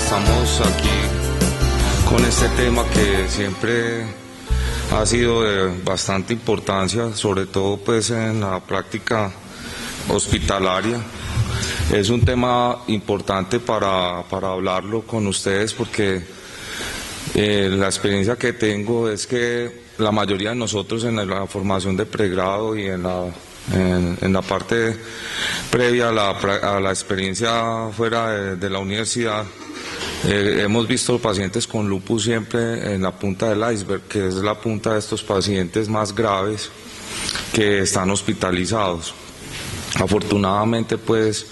estamos aquí con este tema que siempre ha sido de bastante importancia, sobre todo pues en la práctica hospitalaria. Es un tema importante para hablarlo con ustedes porque la experiencia que tengo es que la mayoría de nosotros en la formación de pregrado y en la parte previa a la experiencia fuera de la universidad, hemos visto pacientes con lupus siempre en la punta del iceberg, que es la punta de estos pacientes más graves que están hospitalizados. Afortunadamente, pues,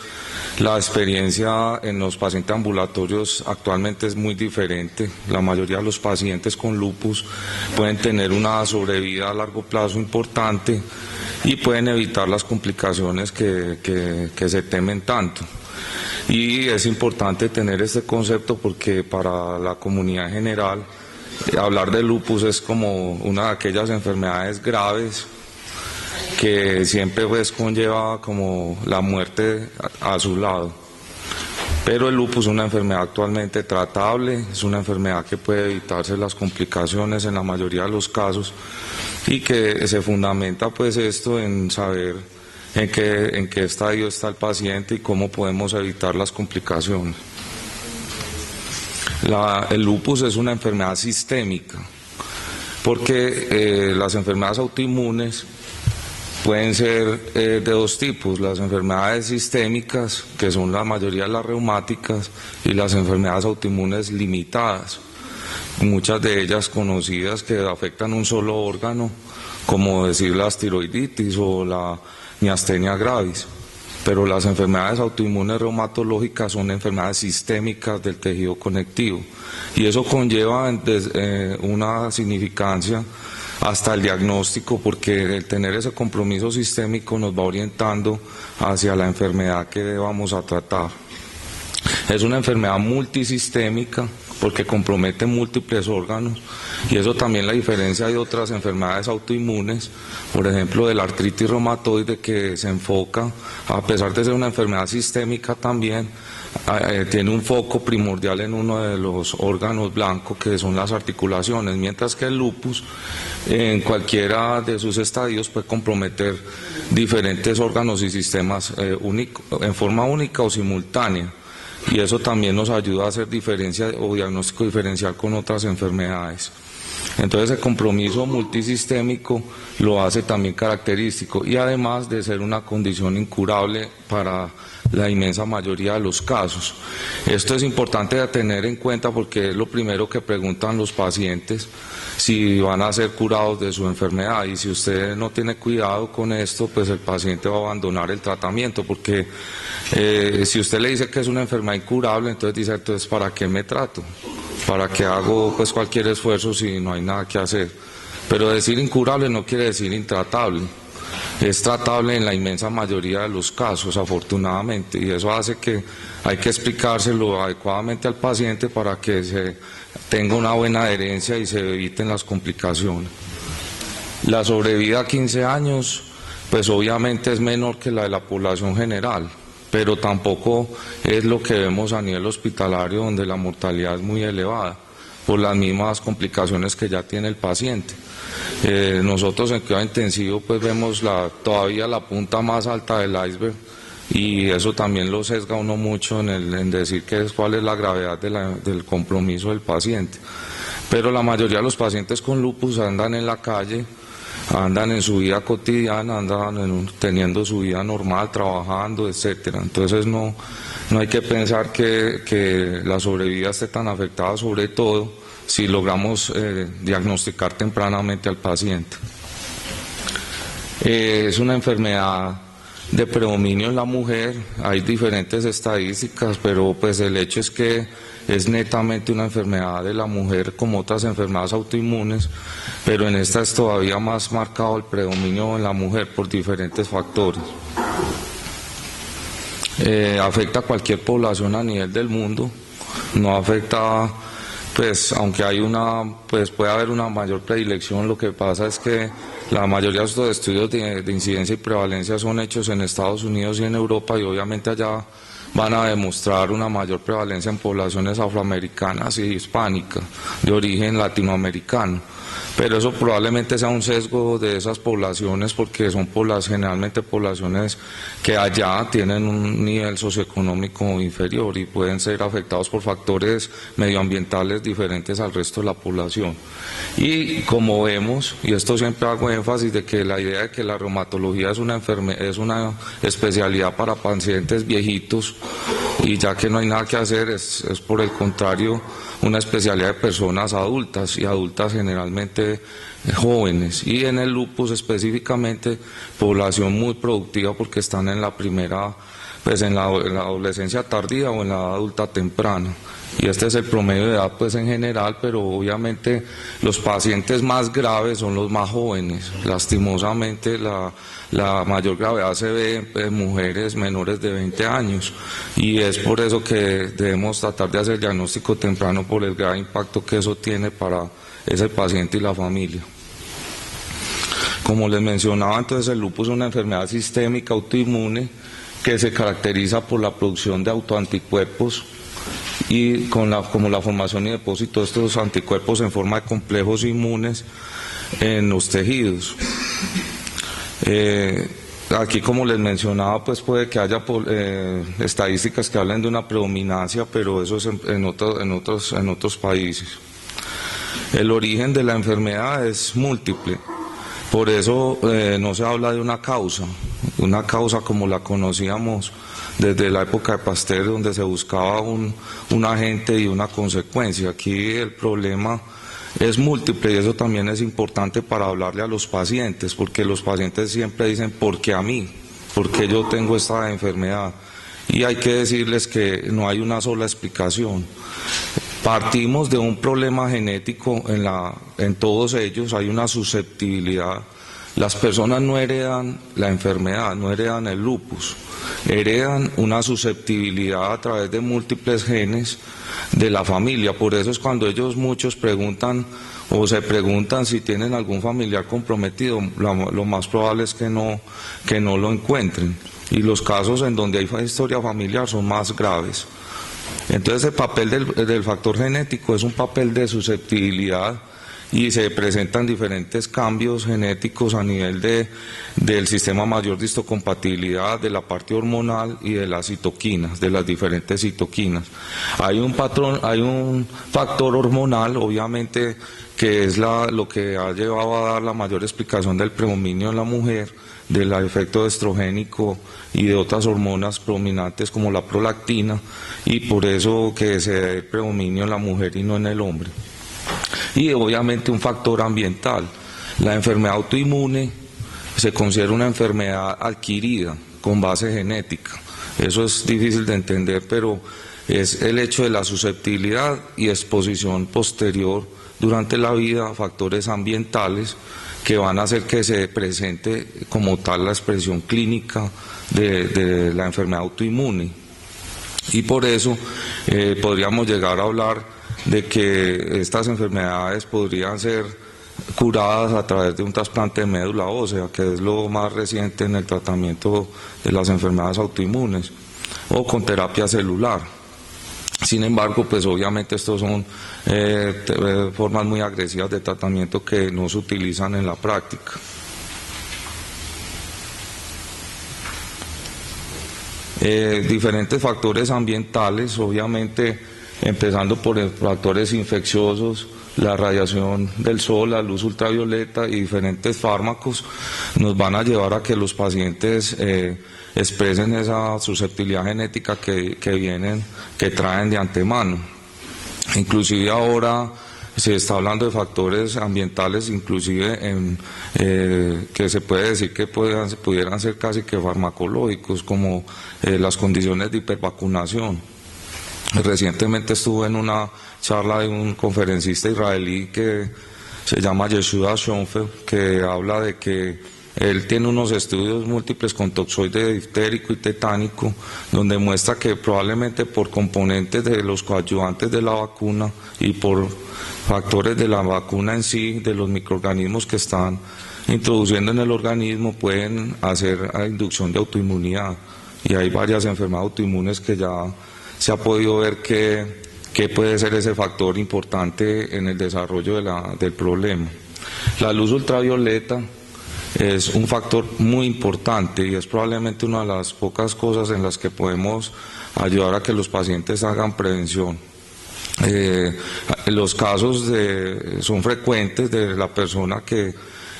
la experiencia en los pacientes ambulatorios actualmente es muy diferente. La mayoría de los pacientes con lupus pueden tener una sobrevida a largo plazo importante y pueden evitar las complicaciones que se temen tanto. Y es importante tener este concepto porque para la comunidad en general hablar de lupus es como una de aquellas enfermedades graves que siempre pues conlleva como la muerte a su lado. Pero el lupus es una enfermedad actualmente tratable, es una enfermedad que puede evitarse las complicaciones en la mayoría de los casos y que se fundamenta pues esto en saber en qué estadio está el paciente y cómo podemos evitar las complicaciones. El lupus es una enfermedad sistémica porque las enfermedades autoinmunes pueden ser de dos tipos: las enfermedades sistémicas, que son la mayoría de las reumáticas, y las enfermedades autoinmunes limitadas, muchas de ellas conocidas que afectan un solo órgano, como decir la tiroiditis o la miastenia gravis. Pero las enfermedades autoinmunes reumatológicas son enfermedades sistémicas del tejido conectivo y eso conlleva una significancia hasta el diagnóstico, porque el tener ese compromiso sistémico nos va orientando hacia la enfermedad que vamos a tratar. Es una enfermedad multisistémica porque compromete múltiples órganos y eso también la diferencia de otras enfermedades autoinmunes, por ejemplo de la artritis reumatoide, que se enfoca, a pesar de ser una enfermedad sistémica también, tiene un foco primordial en uno de los órganos blancos que son las articulaciones, mientras que el lupus en cualquiera de sus estadios puede comprometer diferentes órganos y sistemas en forma única o simultánea. Y eso también nos ayuda a hacer diferencia o diagnóstico diferencial con otras enfermedades. Entonces el compromiso multisistémico lo hace también característico y además de ser una condición incurable para la inmensa mayoría de los casos. Esto es importante de tener en cuenta porque es lo primero que preguntan los pacientes, si van a ser curados de su enfermedad, y si usted no tiene cuidado con esto, pues el paciente va a abandonar el tratamiento, porque si usted le dice que es una enfermedad incurable, entonces dice, entonces ¿para qué me trato? ¿Para qué hago pues cualquier esfuerzo si no hay nada que hacer? Pero decir incurable no quiere decir intratable. Es tratable en la inmensa mayoría de los casos, afortunadamente, y eso hace que hay que explicárselo adecuadamente al paciente para que se tenga una buena adherencia y se eviten las complicaciones. La sobrevida a 15 años, pues obviamente es menor que la de la población general, pero tampoco es lo que vemos a nivel hospitalario, donde la mortalidad es muy elevada por las mismas complicaciones que ya tiene el paciente. Nosotros en cuidado intensivo pues vemos todavía la punta más alta del iceberg y eso también lo sesga uno mucho en decir cuál es la gravedad del compromiso del paciente. Pero la mayoría de los pacientes con lupus andan en la calle, andan en su vida cotidiana, andan teniendo su vida normal, trabajando, etcétera. Entonces no hay que pensar que la sobrevida esté tan afectada, sobre todo si logramos diagnosticar tempranamente al paciente. Es una enfermedad de predominio en la mujer, hay diferentes estadísticas, pero pues el hecho es que es netamente una enfermedad de la mujer, como otras enfermedades autoinmunes, pero en esta es todavía más marcado el predominio en la mujer por diferentes factores. Afecta a cualquier población a nivel del mundo, no afecta, pues aunque hay puede haber una mayor predilección. Lo que pasa es que la mayoría de estos estudios de incidencia y prevalencia son hechos en Estados Unidos y en Europa, y obviamente allá van a demostrar una mayor prevalencia en poblaciones afroamericanas y hispánicas de origen latinoamericano. Pero eso probablemente sea un sesgo de esas poblaciones porque son generalmente poblaciones que allá tienen un nivel socioeconómico inferior y pueden ser afectados por factores medioambientales diferentes al resto de la población. Y como vemos, y esto siempre hago énfasis de que la idea de que la reumatología es una especialidad para pacientes viejitos y ya que no hay nada que hacer, es por el contrario una especialidad de personas adultas y adultas generalmente jóvenes, y en el lupus específicamente población muy productiva porque están en la primera, pues en la adolescencia tardía o en la edad adulta temprana. Y este es el promedio de edad pues en general, pero obviamente los pacientes más graves son los más jóvenes. Lastimosamente la mayor gravedad se ve en mujeres menores de 20 años y es por eso que debemos tratar de hacer diagnóstico temprano por el grave impacto que eso tiene para ese paciente y la familia. Como les mencionaba, entonces el lupus es una enfermedad sistémica autoinmune que se caracteriza por la producción de autoanticuerpos y como la formación y depósito de estos anticuerpos en forma de complejos inmunes en los tejidos. Aquí, como les mencionaba, pues puede que haya estadísticas que hablen de una predominancia, pero eso es en otros países. El origen de la enfermedad es múltiple, por eso no se habla de una causa como la conocíamos desde la época de Pasteur, donde se buscaba un agente y una consecuencia. Aquí el problema es múltiple y eso también es importante para hablarle a los pacientes, porque los pacientes siempre dicen, ¿por qué a mí? ¿Por qué yo tengo esta enfermedad? Y hay que decirles que no hay una sola explicación. Partimos de un problema genético en todos ellos, hay una susceptibilidad. Las personas no heredan la enfermedad, no heredan el lupus, heredan una susceptibilidad a través de múltiples genes de la familia. Por eso es cuando muchos preguntan o se preguntan si tienen algún familiar comprometido, lo más probable es que no lo encuentren. Y los casos en donde hay historia familiar son más graves. Entonces el papel del factor genético es un papel de susceptibilidad y se presentan diferentes cambios genéticos a nivel del sistema mayor de histocompatibilidad, de la parte hormonal y de las citoquinas, de las diferentes citoquinas. Hay un factor hormonal, obviamente, que es lo que ha llevado a dar la mayor explicación del predominio en la mujer, del efecto estrogénico y de otras hormonas predominantes como la prolactina, y por eso que se da el predominio en la mujer y no en el hombre. Y obviamente un factor ambiental. La enfermedad autoinmune se considera una enfermedad adquirida con base genética. Eso es difícil de entender, pero es el hecho de la susceptibilidad y exposición posterior durante la vida a factores ambientales que van a hacer que se presente como tal la expresión clínica de la enfermedad autoinmune. Y por eso podríamos llegar a hablar de que estas enfermedades podrían ser curadas a través de un trasplante de médula ósea, que es lo más reciente en el tratamiento de las enfermedades autoinmunes, o con terapia celular. Sin embargo, pues obviamente estos son formas muy agresivas de tratamiento que no se utilizan en la práctica. Diferentes factores ambientales, obviamente, empezando por factores infecciosos, la radiación del sol, la luz ultravioleta y diferentes fármacos nos van a llevar a que los pacientes expresen esa susceptibilidad genética que traen de antemano. Inclusive ahora se está hablando de factores ambientales, inclusive que se puede decir que pudieran ser casi que farmacológicos, como las condiciones de hipervacunación. Recientemente estuve en una charla de un conferencista israelí que se llama Yeshua Schonfeld, que habla de que él tiene unos estudios múltiples con toxoide diftérico y tetánico, donde muestra que probablemente por componentes de los coadyuvantes de la vacuna y por factores de la vacuna en sí, de los microorganismos que están introduciendo en el organismo, pueden hacer inducción de autoinmunidad. y hay varias enfermedades autoinmunes que ya se ha podido ver que puede ser ese factor importante en el desarrollo del problema. La luz ultravioleta es un factor muy importante y es probablemente una de las pocas cosas en las que podemos ayudar a que los pacientes hagan prevención. Los casos son frecuentes de la persona que,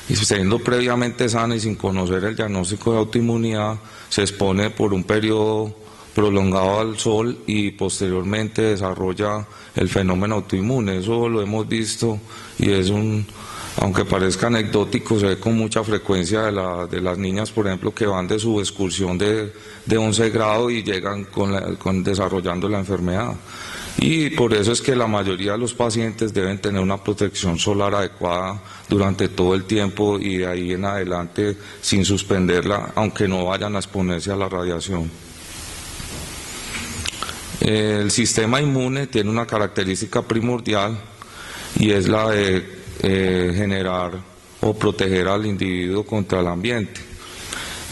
siendo previamente sana y sin conocer el diagnóstico de autoinmunidad, se expone por un periodo prolongado al sol y posteriormente desarrolla el fenómeno autoinmune. Eso lo hemos visto y aunque parezca anecdótico, se ve con mucha frecuencia de las niñas, por ejemplo, que van de su excursión de 11 grado y llegan desarrollando la enfermedad. Y por eso es que la mayoría de los pacientes deben tener una protección solar adecuada durante todo el tiempo y de ahí en adelante sin suspenderla, aunque no vayan a exponerse a la radiación. El sistema inmune tiene una característica primordial y es la de generar o proteger al individuo contra el ambiente,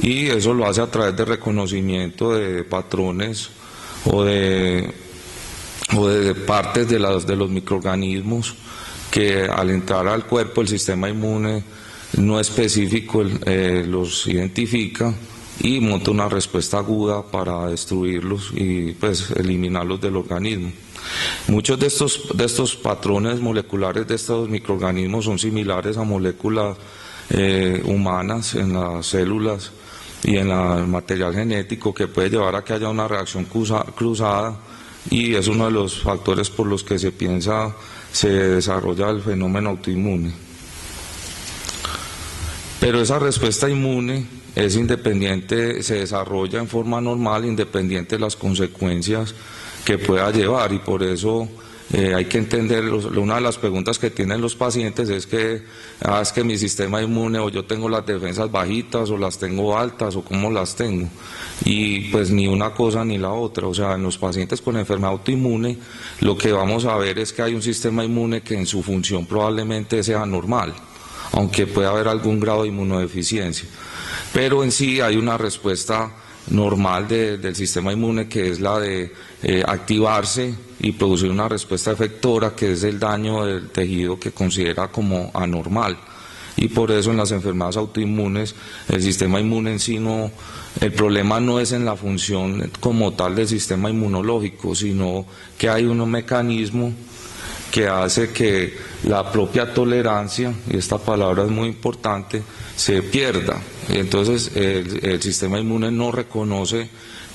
y eso lo hace a través de reconocimiento de patrones o de partes de los microorganismos que al entrar al cuerpo el sistema inmune no específico los identifica y monta una respuesta aguda para destruirlos y pues eliminarlos del organismo. Muchos de estos patrones moleculares de estos microorganismos son similares a moléculas humanas en las células y en el material genético, que puede llevar a que haya una reacción cruzada, y es uno de los factores por los que se desarrolla el fenómeno autoinmune. Pero esa respuesta inmune es independiente, se desarrolla en forma normal, independiente de las consecuencias que pueda llevar, y por eso hay que entender, una de las preguntas que tienen los pacientes es que mi sistema inmune, o yo tengo las defensas bajitas o las tengo altas, o cómo las tengo, y pues ni una cosa ni la otra. O sea, en los pacientes con enfermedad autoinmune lo que vamos a ver es que hay un sistema inmune que en su función probablemente sea normal, aunque pueda haber algún grado de inmunodeficiencia, pero en sí hay una respuesta normal del sistema inmune, que es la de activarse y producir una respuesta efectora, que es el daño del tejido que considera como anormal. Y por eso en las enfermedades autoinmunes el sistema inmune en sí el problema no es en la función como tal del sistema inmunológico, sino que hay un mecanismo que hace que la propia tolerancia, y esta palabra es muy importante, se pierda. Y entonces el sistema inmune no reconoce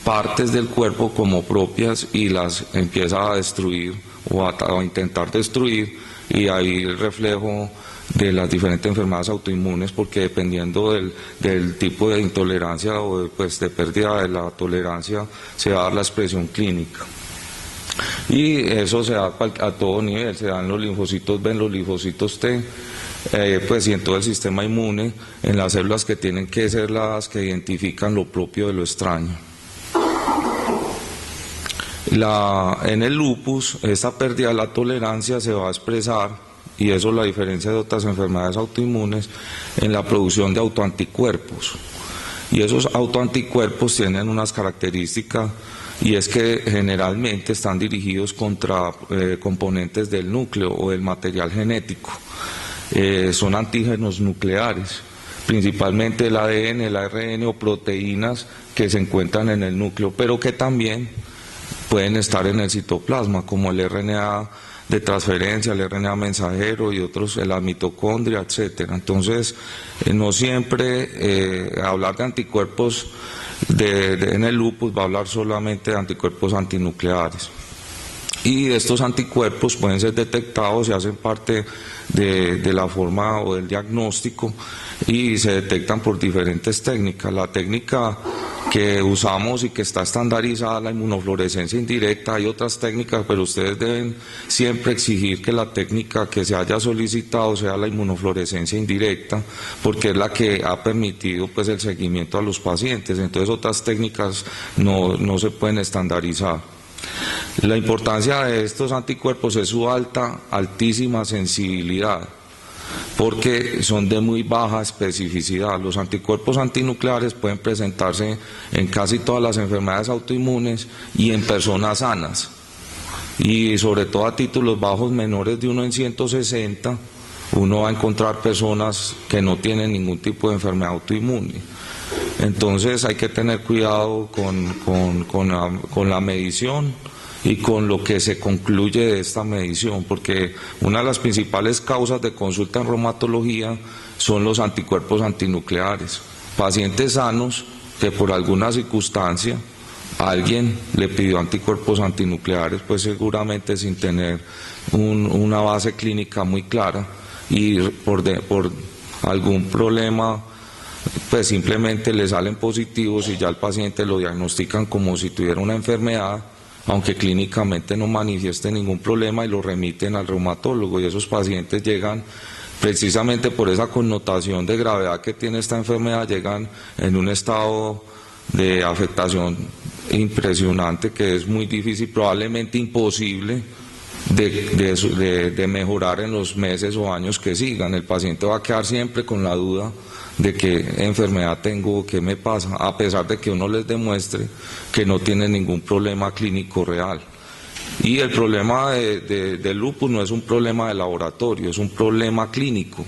partes del cuerpo como propias y las empieza a destruir o a intentar destruir, y ahí el reflejo de las diferentes enfermedades autoinmunes, porque dependiendo del tipo de intolerancia o de pérdida de la tolerancia, se va a dar la expresión clínica. Y eso se da a todo nivel, se dan los linfocitos B, los linfocitos T, y en todo el sistema inmune, en las células que tienen que ser las que identifican lo propio de lo extraño. En el lupus, esa pérdida de la tolerancia se va a expresar, y eso la diferencia de otras enfermedades autoinmunes, en la producción de autoanticuerpos. Y esos autoanticuerpos tienen unas características, y es que generalmente están dirigidos contra componentes del núcleo o del material genético. Son antígenos nucleares, principalmente el ADN, el ARN o proteínas que se encuentran en el núcleo, pero que también pueden estar en el citoplasma, como el RNA de transferencia, el RNA mensajero y otros, la mitocondria, etcétera. Entonces, no siempre hablar de anticuerpos en el lupus va a hablar solamente de anticuerpos antinucleares. Y estos anticuerpos pueden ser detectados y hacen parte de la forma o del diagnóstico, y se detectan por diferentes técnicas. La técnica que usamos y que está estandarizada, la inmunofluorescencia indirecta. Hay otras técnicas, pero ustedes deben siempre exigir que la técnica que se haya solicitado sea la inmunofluorescencia indirecta, porque es la que ha permitido pues el seguimiento a los pacientes. Entonces otras técnicas no se pueden estandarizar. La importancia de estos anticuerpos es su altísima sensibilidad. porque son de muy baja especificidad. Los anticuerpos antinucleares pueden presentarse en casi todas las enfermedades autoinmunes y en personas sanas, y sobre todo a títulos bajos menores de 1 en 160, uno va a encontrar personas que no tienen ningún tipo de enfermedad autoinmune. Entonces hay que tener cuidado con la medición y con lo que se concluye de esta medición, porque una de las principales causas de consulta en reumatología son los anticuerpos antinucleares. Pacientes sanos que por alguna circunstancia alguien le pidió anticuerpos antinucleares, pues seguramente sin tener una base clínica muy clara, y por algún problema pues simplemente le salen positivos y ya el paciente lo diagnostican como si tuviera una enfermedad, aunque clínicamente no manifieste ningún problema, y lo remiten al reumatólogo, y esos pacientes llegan precisamente por esa connotación de gravedad que tiene esta enfermedad, llegan en un estado de afectación impresionante que es muy difícil, probablemente imposible de mejorar en los meses o años que sigan. El paciente va a quedar siempre con la duda de qué enfermedad tengo, qué me pasa, a pesar de que uno les demuestre que no tiene ningún problema clínico real. Y el problema del lupus no es un problema de laboratorio, es un problema clínico.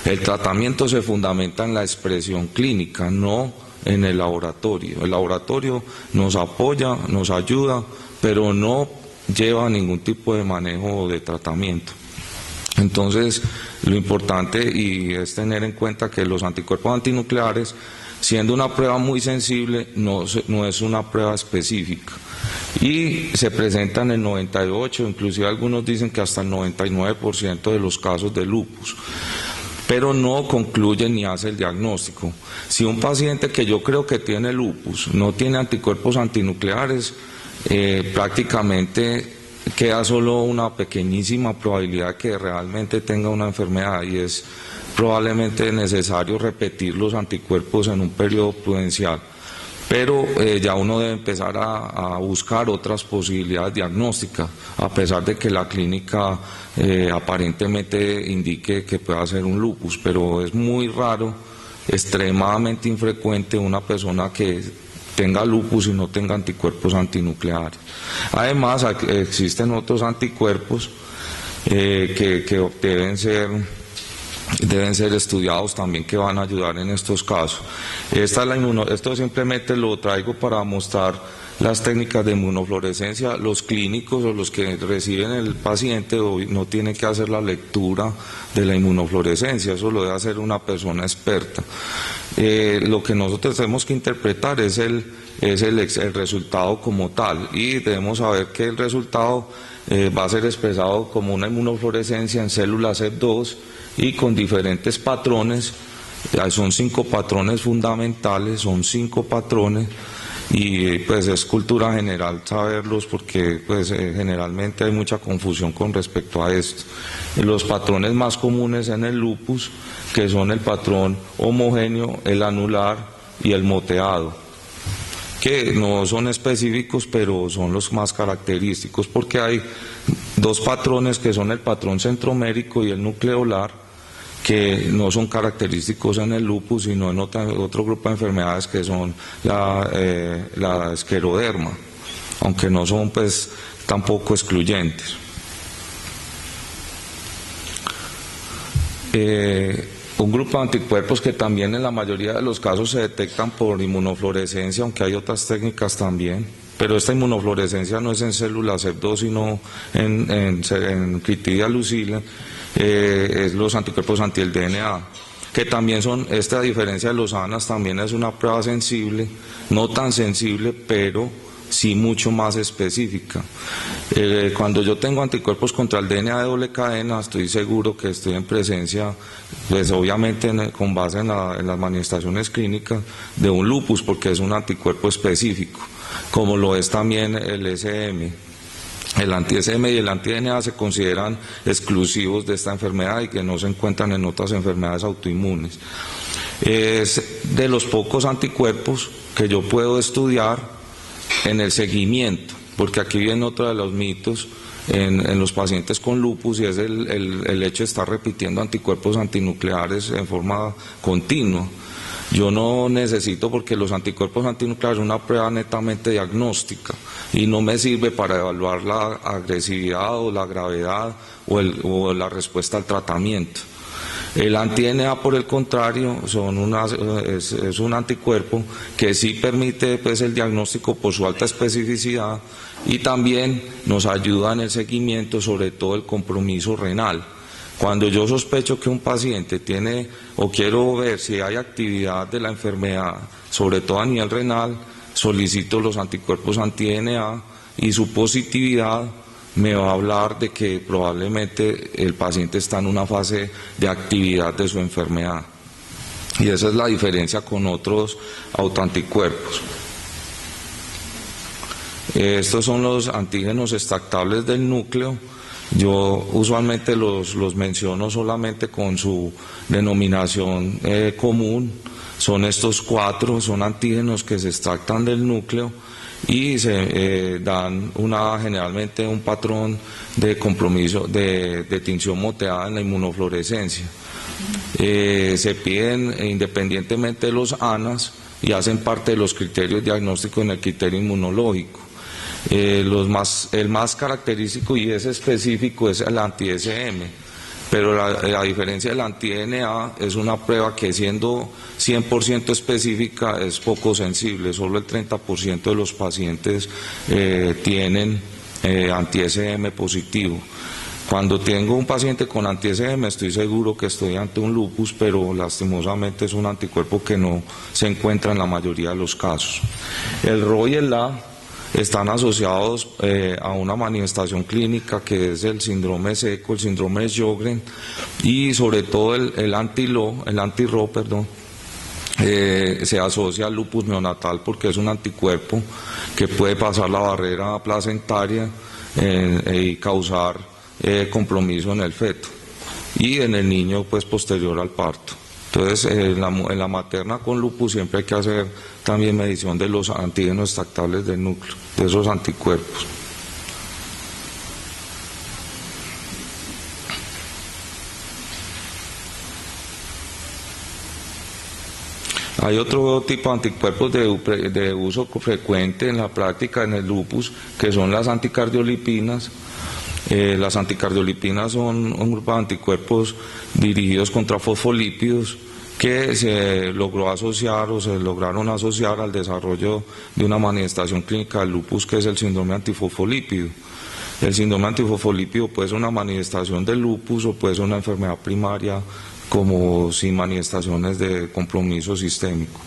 El tratamiento se fundamenta en la expresión clínica, no en el laboratorio. El laboratorio nos apoya, nos ayuda, pero no lleva ningún tipo de manejo de tratamiento. Entonces, lo importante es tener en cuenta que los anticuerpos antinucleares, siendo una prueba muy sensible, no es una prueba específica, y se presenta en el 98, inclusive algunos dicen que hasta el 99% de los casos de lupus, pero no concluye ni hace el diagnóstico. Si un paciente que yo creo que tiene lupus no tiene anticuerpos antinucleares, prácticamente queda solo una pequeñísima probabilidad que realmente tenga una enfermedad, y es probablemente necesario repetir los anticuerpos en un periodo prudencial. Pero ya uno debe empezar a buscar otras posibilidades diagnósticas, a pesar de que la clínica aparentemente indique que pueda ser un lupus, pero es muy raro, extremadamente infrecuente, una persona que tenga lupus y no tenga anticuerpos antinucleares. Además, existen otros anticuerpos que deben ser estudiados también, que van a ayudar en estos casos. Esto simplemente lo traigo para mostrar las técnicas de inmunofluorescencia. Los clínicos o los que reciben el paciente no tienen que hacer la lectura de la inmunofluorescencia, eso lo debe hacer una persona experta. Lo que nosotros tenemos que interpretar es el resultado como tal, y debemos saber que el resultado va a ser expresado como una inmunofluorescencia en células CEP2 y con diferentes patrones. Son 5 patrones fundamentales, son 5 patrones, y pues es cultura general saberlos, porque pues generalmente hay mucha confusión con respecto a esto. Los patrones más comunes en el lupus, que son el patrón homogéneo, el anular y el moteado, que no son específicos, pero son los más característicos, porque hay 2 patrones que son el patrón centromérico y el nucleolar, que no son característicos en el lupus, sino en otro grupo de enfermedades que son la escleroderma, aunque no son pues tampoco excluyentes. Un grupo de anticuerpos que también en la mayoría de los casos se detectan por inmunofluorescencia, aunque hay otras técnicas también, pero esta inmunofluorescencia no es en células CEP2, sino en Crithidia lucile, es los anticuerpos anti el DNA, que también son, a diferencia de los ANAS, también es una prueba sensible, no tan sensible, pero sí mucho más específica. Cuando yo tengo anticuerpos contra el DNA de doble cadena, estoy seguro que estoy en presencia, pues obviamente con base en las manifestaciones clínicas de un lupus, porque es un anticuerpo específico, como lo es también el SM. El anti-SM y el anti-DNA se consideran exclusivos de esta enfermedad y que no se encuentran en otras enfermedades autoinmunes. Es de los pocos anticuerpos que yo puedo estudiar en el seguimiento, porque aquí viene otro de los mitos, en los pacientes con lupus, y es el hecho de estar repitiendo anticuerpos antinucleares en forma continua. Yo no necesito, porque los anticuerpos antinucleares son una prueba netamente diagnóstica y no me sirve para evaluar la agresividad o la gravedad o la respuesta al tratamiento. El anti-NA, por el contrario, es un anticuerpo que sí permite pues el diagnóstico por su alta especificidad, y también nos ayuda en el seguimiento, sobre todo el compromiso renal. Cuando yo sospecho que un paciente tiene, o quiero ver si hay actividad de la enfermedad, sobre todo a nivel renal, solicito los anticuerpos anti-NA, y su positividad me va a hablar de que probablemente el paciente está en una fase de actividad de su enfermedad. Y esa es la diferencia con otros autoanticuerpos. Estos son los antígenos extractables del núcleo. Yo usualmente los menciono solamente con su denominación común. Son estos 4, son antígenos que se extractan del núcleo y se dan generalmente un patrón de compromiso de tinción moteada en la inmunofluorescencia. Se piden independientemente de los ANAs y hacen parte de los criterios diagnósticos en el criterio inmunológico. El más característico y es específico es el anti-SM, pero la diferencia del anti-NA es una prueba que, siendo 100% específica, es poco sensible. Solo el 30% de los pacientes tienen anti-SM positivo. Cuando tengo un paciente con anti-SM estoy seguro que estoy ante un lupus, pero lastimosamente es un anticuerpo que no se encuentra en la mayoría de los casos. El RO y el LA están asociados a una manifestación clínica que es el síndrome seco, el síndrome de Sjögren, y sobre todo el anti-RO, se asocia al lupus neonatal porque es un anticuerpo que puede pasar la barrera placentaria y causar compromiso en el feto y en el niño pues posterior al parto. Entonces, en la materna con lupus siempre hay que hacer también medición de los antígenos extractables del núcleo, de esos anticuerpos. Hay otro tipo de anticuerpos de uso frecuente en la práctica en el lupus, que son las anticardiolipinas. Las anticardiolipinas son un grupo de anticuerpos dirigidos contra fosfolípidos que se lograron asociar al desarrollo de una manifestación clínica del lupus, que es el síndrome antifosfolípido. El síndrome antifosfolípido puede ser una manifestación del lupus o puede ser una enfermedad primaria como sin manifestaciones de compromiso sistémico.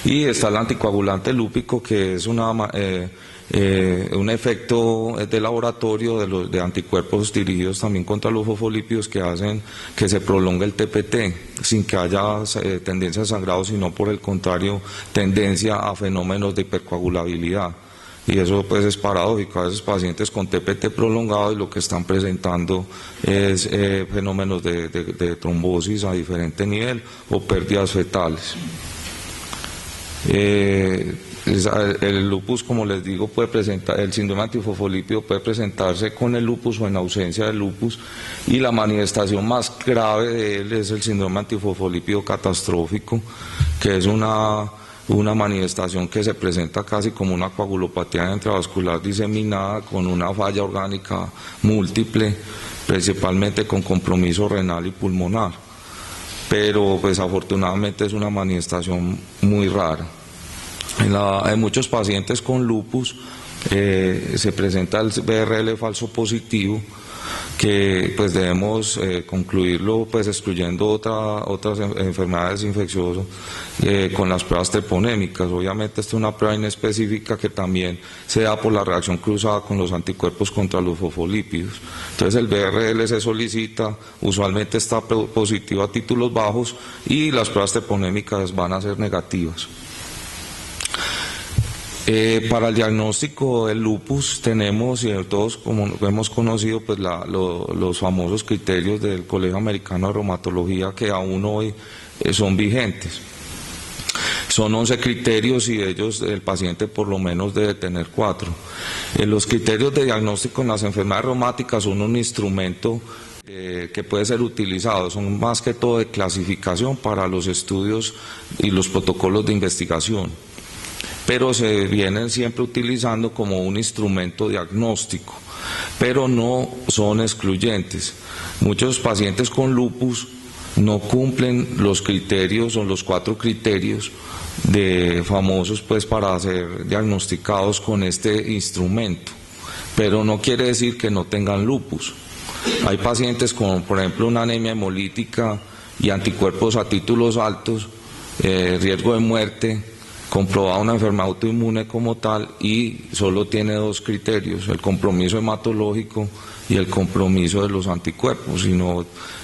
Y está el anticoagulante lúpico, que es un efecto de laboratorio de anticuerpos dirigidos también contra los fosfolípidos que hacen que se prolongue el TPT sin que haya tendencia a sangrado, sino por el contrario tendencia a fenómenos de hipercoagulabilidad. Y eso pues es paradójico. A veces pacientes con TPT prolongado y lo que están presentando es fenómenos de trombosis a diferente nivel o pérdidas fetales. El lupus, como les digo, el síndrome antifosfolípido puede presentarse con el lupus o en ausencia del lupus, y la manifestación más grave de él es el síndrome antifosfolípido catastrófico, que es una manifestación que se presenta casi como una coagulopatía intravascular diseminada con una falla orgánica múltiple, principalmente con compromiso renal y pulmonar, pero pues afortunadamente es una manifestación muy rara. En muchos pacientes con lupus se presenta el BRL falso positivo, que pues debemos concluirlo pues excluyendo otras enfermedades infecciosas con las pruebas treponémicas. Obviamente esta es una prueba inespecífica que también se da por la reacción cruzada con los anticuerpos contra los fosfolípidos. Entonces el BRL se solicita, usualmente está positivo a títulos bajos y las pruebas treponémicas van a ser negativas. Para el diagnóstico del lupus tenemos, y todos como hemos conocido, pues los famosos criterios del Colegio Americano de Reumatología, que aún hoy son vigentes. Son 11 criterios y de ellos el paciente por lo menos debe tener 4. Los criterios de diagnóstico en las enfermedades reumáticas son un instrumento que puede ser utilizado, son más que todo de clasificación para los estudios y los protocolos de investigación, pero se vienen siempre utilizando como un instrumento diagnóstico, pero no son excluyentes. Muchos pacientes con lupus no cumplen los criterios o los 4 criterios de famosos pues para ser diagnosticados con este instrumento, pero no quiere decir que no tengan lupus. Hay pacientes con, por ejemplo, una anemia hemolítica y anticuerpos a títulos altos, riesgo de muerte, comprobada una enfermedad autoinmune como tal, y solo tiene 2 criterios, el compromiso hematológico y el compromiso de los anticuerpos.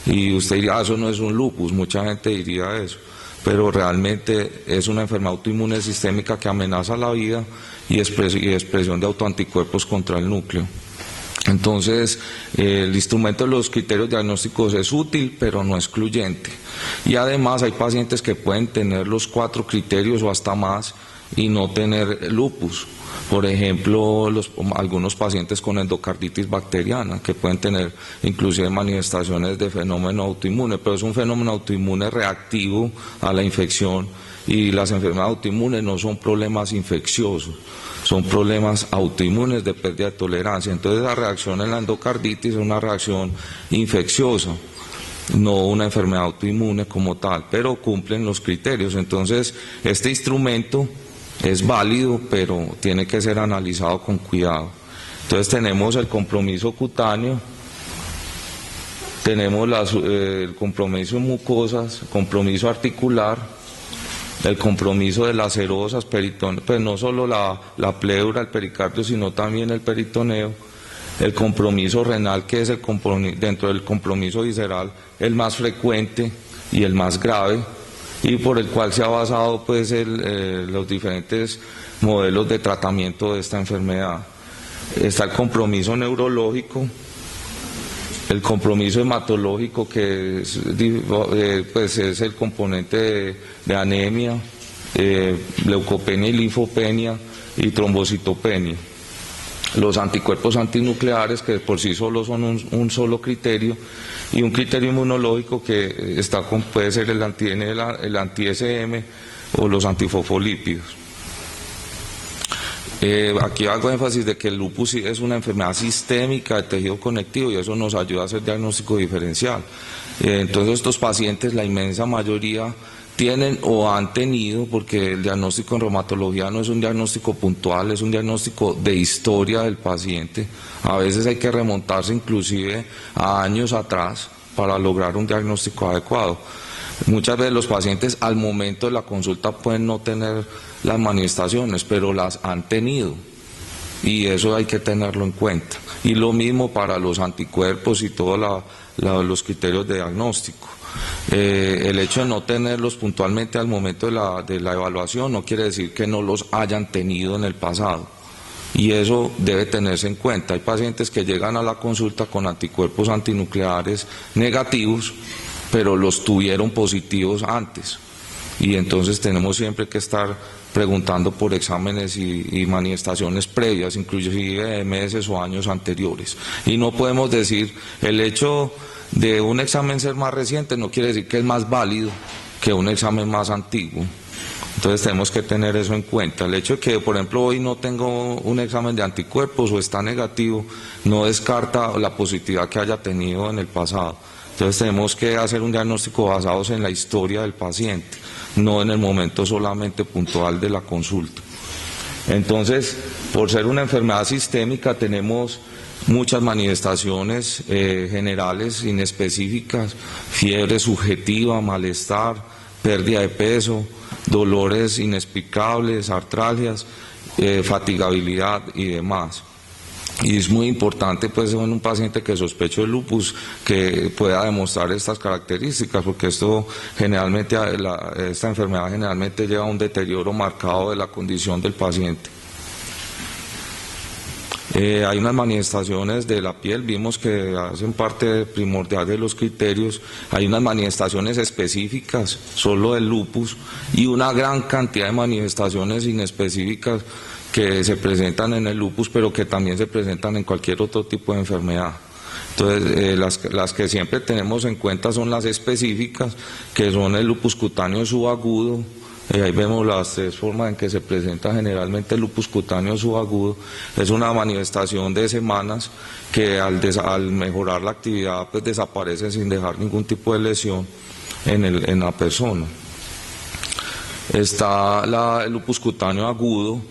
Y usted diría, eso no es un lupus, mucha gente diría eso, pero realmente es una enfermedad autoinmune sistémica que amenaza la vida y expresión de autoanticuerpos contra el núcleo. Entonces, el instrumento de los criterios diagnósticos es útil, pero no excluyente. Y además hay pacientes que pueden tener los 4 criterios o hasta más y no tener lupus. Por ejemplo, algunos pacientes con endocarditis bacteriana, que pueden tener inclusive manifestaciones de fenómeno autoinmune, pero es un fenómeno autoinmune reactivo a la infección, y las enfermedades autoinmunes no son problemas infecciosos, son problemas autoinmunes de pérdida de tolerancia. Entonces la reacción en la endocarditis es una reacción infecciosa, no una enfermedad autoinmune como tal, pero cumplen los criterios. Entonces este instrumento es válido, pero tiene que ser analizado con cuidado. Entonces tenemos el compromiso cutáneo, tenemos el compromiso en mucosas, compromiso articular, el compromiso de las serosas, peritoneo, pues no solo la pleura, el pericardio, sino también el peritoneo, el compromiso renal, que es dentro del compromiso visceral el más frecuente y el más grave, y por el cual se ha basado pues los diferentes modelos de tratamiento de esta enfermedad. Está el compromiso neurológico, el compromiso hematológico, que es el componente de anemia, leucopenia y linfopenia y trombocitopenia. Los anticuerpos antinucleares, que por sí solos son un solo criterio, y un criterio inmunológico que puede ser el anti-SM o los antifosfolípidos. Aquí hago énfasis de que el lupus es una enfermedad sistémica de tejido conectivo y eso nos ayuda a hacer diagnóstico diferencial. Entonces estos pacientes, la inmensa mayoría, tienen o han tenido, porque el diagnóstico en reumatología no es un diagnóstico puntual, es un diagnóstico de historia del paciente. A veces hay que remontarse inclusive a años atrás para lograr un diagnóstico adecuado. Muchas veces los pacientes al momento de la consulta pueden no tener las manifestaciones, pero las han tenido, y eso hay que tenerlo en cuenta. Y lo mismo para los anticuerpos y todos los criterios de diagnóstico. El hecho de no tenerlos puntualmente al momento de la evaluación no quiere decir que no los hayan tenido en el pasado, y eso debe tenerse en cuenta. Hay pacientes que llegan a la consulta con anticuerpos antinucleares negativos, pero los tuvieron positivos antes, y entonces tenemos siempre que estar preguntando por exámenes y manifestaciones previas, inclusive de meses o años anteriores. Y no podemos decir, el hecho de un examen ser más reciente no quiere decir que es más válido que un examen más antiguo. Entonces tenemos que tener eso en cuenta. El hecho de que, por ejemplo, hoy no tengo un examen de anticuerpos o está negativo, no descarta la positividad que haya tenido en el pasado. Entonces tenemos que hacer un diagnóstico basado en la historia del paciente, no en el momento solamente puntual de la consulta. Entonces, por ser una enfermedad sistémica, tenemos muchas manifestaciones generales, inespecíficas: fiebre subjetiva, malestar, pérdida de peso, dolores inexplicables, artralgias, fatigabilidad y demás. Y es muy importante pues en un paciente que sospeche de lupus que pueda demostrar estas características, porque esta enfermedad generalmente lleva a un deterioro marcado de la condición del paciente. Hay unas manifestaciones de la piel, vimos que hacen parte primordial de los criterios, hay unas manifestaciones específicas solo del lupus y una gran cantidad de manifestaciones inespecíficas que se presentan en el lupus, pero que también se presentan en cualquier otro tipo de enfermedad. Entonces, las que siempre tenemos en cuenta son las específicas, que son el lupus cutáneo subagudo. Ahí vemos las tres formas en que se presenta generalmente el lupus cutáneo subagudo. Es una manifestación de semanas que al mejorar la actividad pues desaparece sin dejar ningún tipo de lesión en la persona. Está el lupus cutáneo agudo,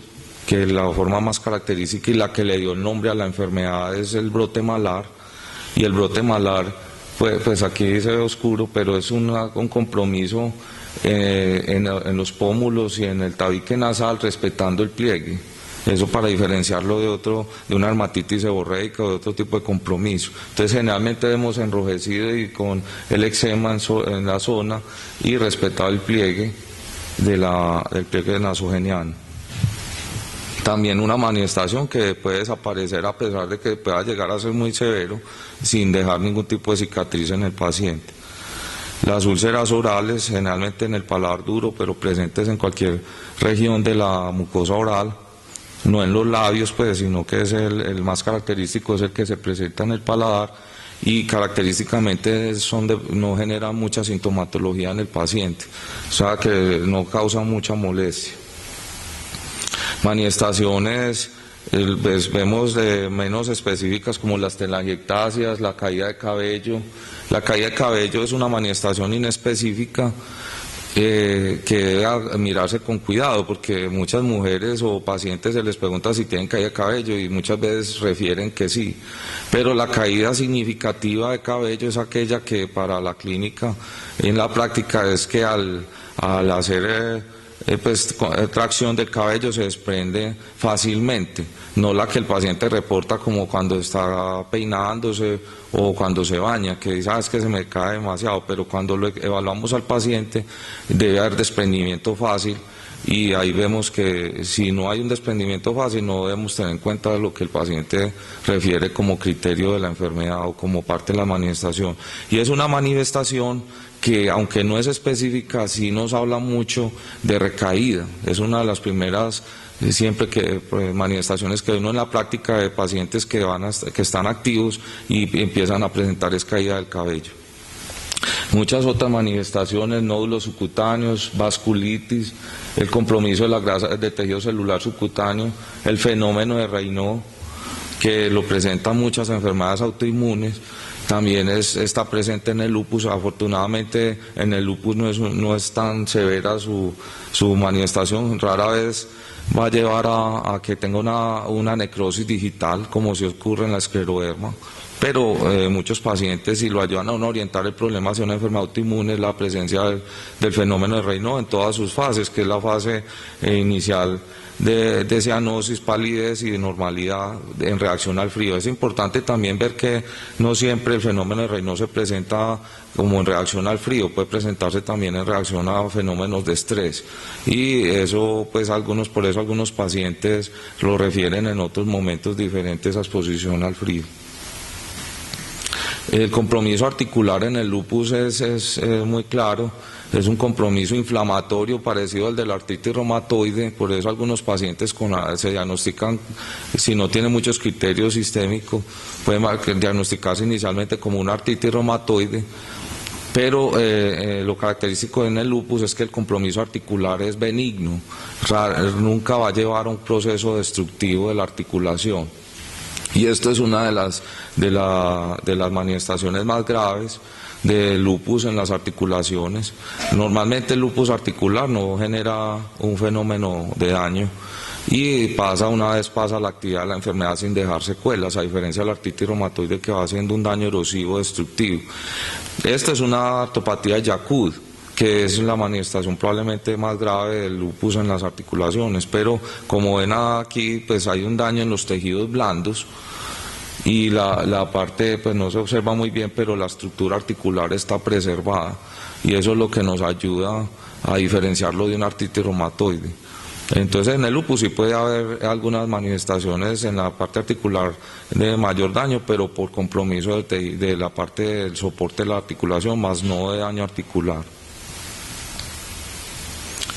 que la forma más característica y la que le dio el nombre a la enfermedad es el brote malar. Y el brote malar, pues aquí se ve oscuro, pero es un compromiso en los pómulos y en el tabique nasal respetando el pliegue. Eso para diferenciarlo de una dermatitis seborreica o de otro tipo de compromiso. Entonces generalmente vemos enrojecido y con el eczema en la zona y respetado el pliegue del pliegue nasogeniano. También una manifestación que puede desaparecer a pesar de que pueda llegar a ser muy severo sin dejar ningún tipo de cicatriz en el paciente. Las úlceras orales, generalmente en el paladar duro, pero presentes en cualquier región de la mucosa oral, no en los labios, pues, sino que es el más característico, es el que se presenta en el paladar y característicamente no generan mucha sintomatología en el paciente, o sea que no causa mucha molestia. Manifestaciones vemos menos específicas como las telangiectasias, la caída de cabello. La caída de cabello es una manifestación inespecífica que debe mirarse con cuidado porque muchas mujeres o pacientes se les pregunta si tienen caída de cabello y muchas veces refieren que sí, pero la caída significativa de cabello es aquella que para la clínica en la práctica es que al hacer tracción del cabello se desprende fácilmente, no la que el paciente reporta como cuando está peinándose o cuando se baña, que dice, es que se me cae demasiado, pero cuando lo evaluamos al paciente debe haber desprendimiento fácil y ahí vemos que si no hay un desprendimiento fácil no debemos tener en cuenta lo que el paciente refiere como criterio de la enfermedad o como parte de la manifestación. Y es una manifestación que aunque no es específica, sí nos habla mucho de recaída. Es una de las primeras siempre que manifestaciones que uno en la práctica de pacientes que están activos y empiezan a presentar es caída del cabello. Muchas otras manifestaciones, nódulos subcutáneos, vasculitis, el compromiso de la grasa de tejido celular subcutáneo, el fenómeno de Raynaud, que lo presentan muchas enfermedades autoinmunes. También está presente en el lupus. Afortunadamente en el lupus no es tan severa su manifestación, rara vez va a llevar a que tenga una necrosis digital como si ocurre en la escleroderma, pero muchos pacientes si lo ayudan a uno a orientar el problema hacia una enfermedad autoinmune es la presencia del fenómeno de Raynaud en todas sus fases, que es la fase inicial de cianosis, palidez y de normalidad en reacción al frío. Es importante también ver que no siempre el fenómeno de Raynaud se presenta como en reacción al frío, puede presentarse también en reacción a fenómenos de estrés y eso pues por eso algunos pacientes lo refieren en otros momentos diferentes a exposición al frío. El compromiso articular en el lupus es muy claro. Es un compromiso inflamatorio parecido al de la artritis reumatoide, por eso algunos pacientes se diagnostican, si no tienen muchos criterios sistémicos, pueden diagnosticarse inicialmente como una artritis reumatoide, pero lo característico en el lupus es que el compromiso articular es benigno, nunca va a llevar a un proceso destructivo de la articulación. Y esto es una de las manifestaciones más graves de lupus en las articulaciones. Normalmente el lupus articular no genera un fenómeno de daño y una vez pasa la actividad de la enfermedad sin dejar secuelas, a diferencia de la artritis reumatoide que va haciendo un daño erosivo destructivo. Esta es una artropatía de Yakud, que es la manifestación probablemente más grave del lupus en las articulaciones, pero como ven aquí, pues hay un daño en los tejidos blandos y la parte pues no se observa muy bien, pero la estructura articular está preservada y eso es lo que nos ayuda a diferenciarlo de una artritis reumatoide. Entonces en el lupus sí puede haber algunas manifestaciones en la parte articular de mayor daño, pero por compromiso de la parte del soporte de la articulación, más no de daño articular.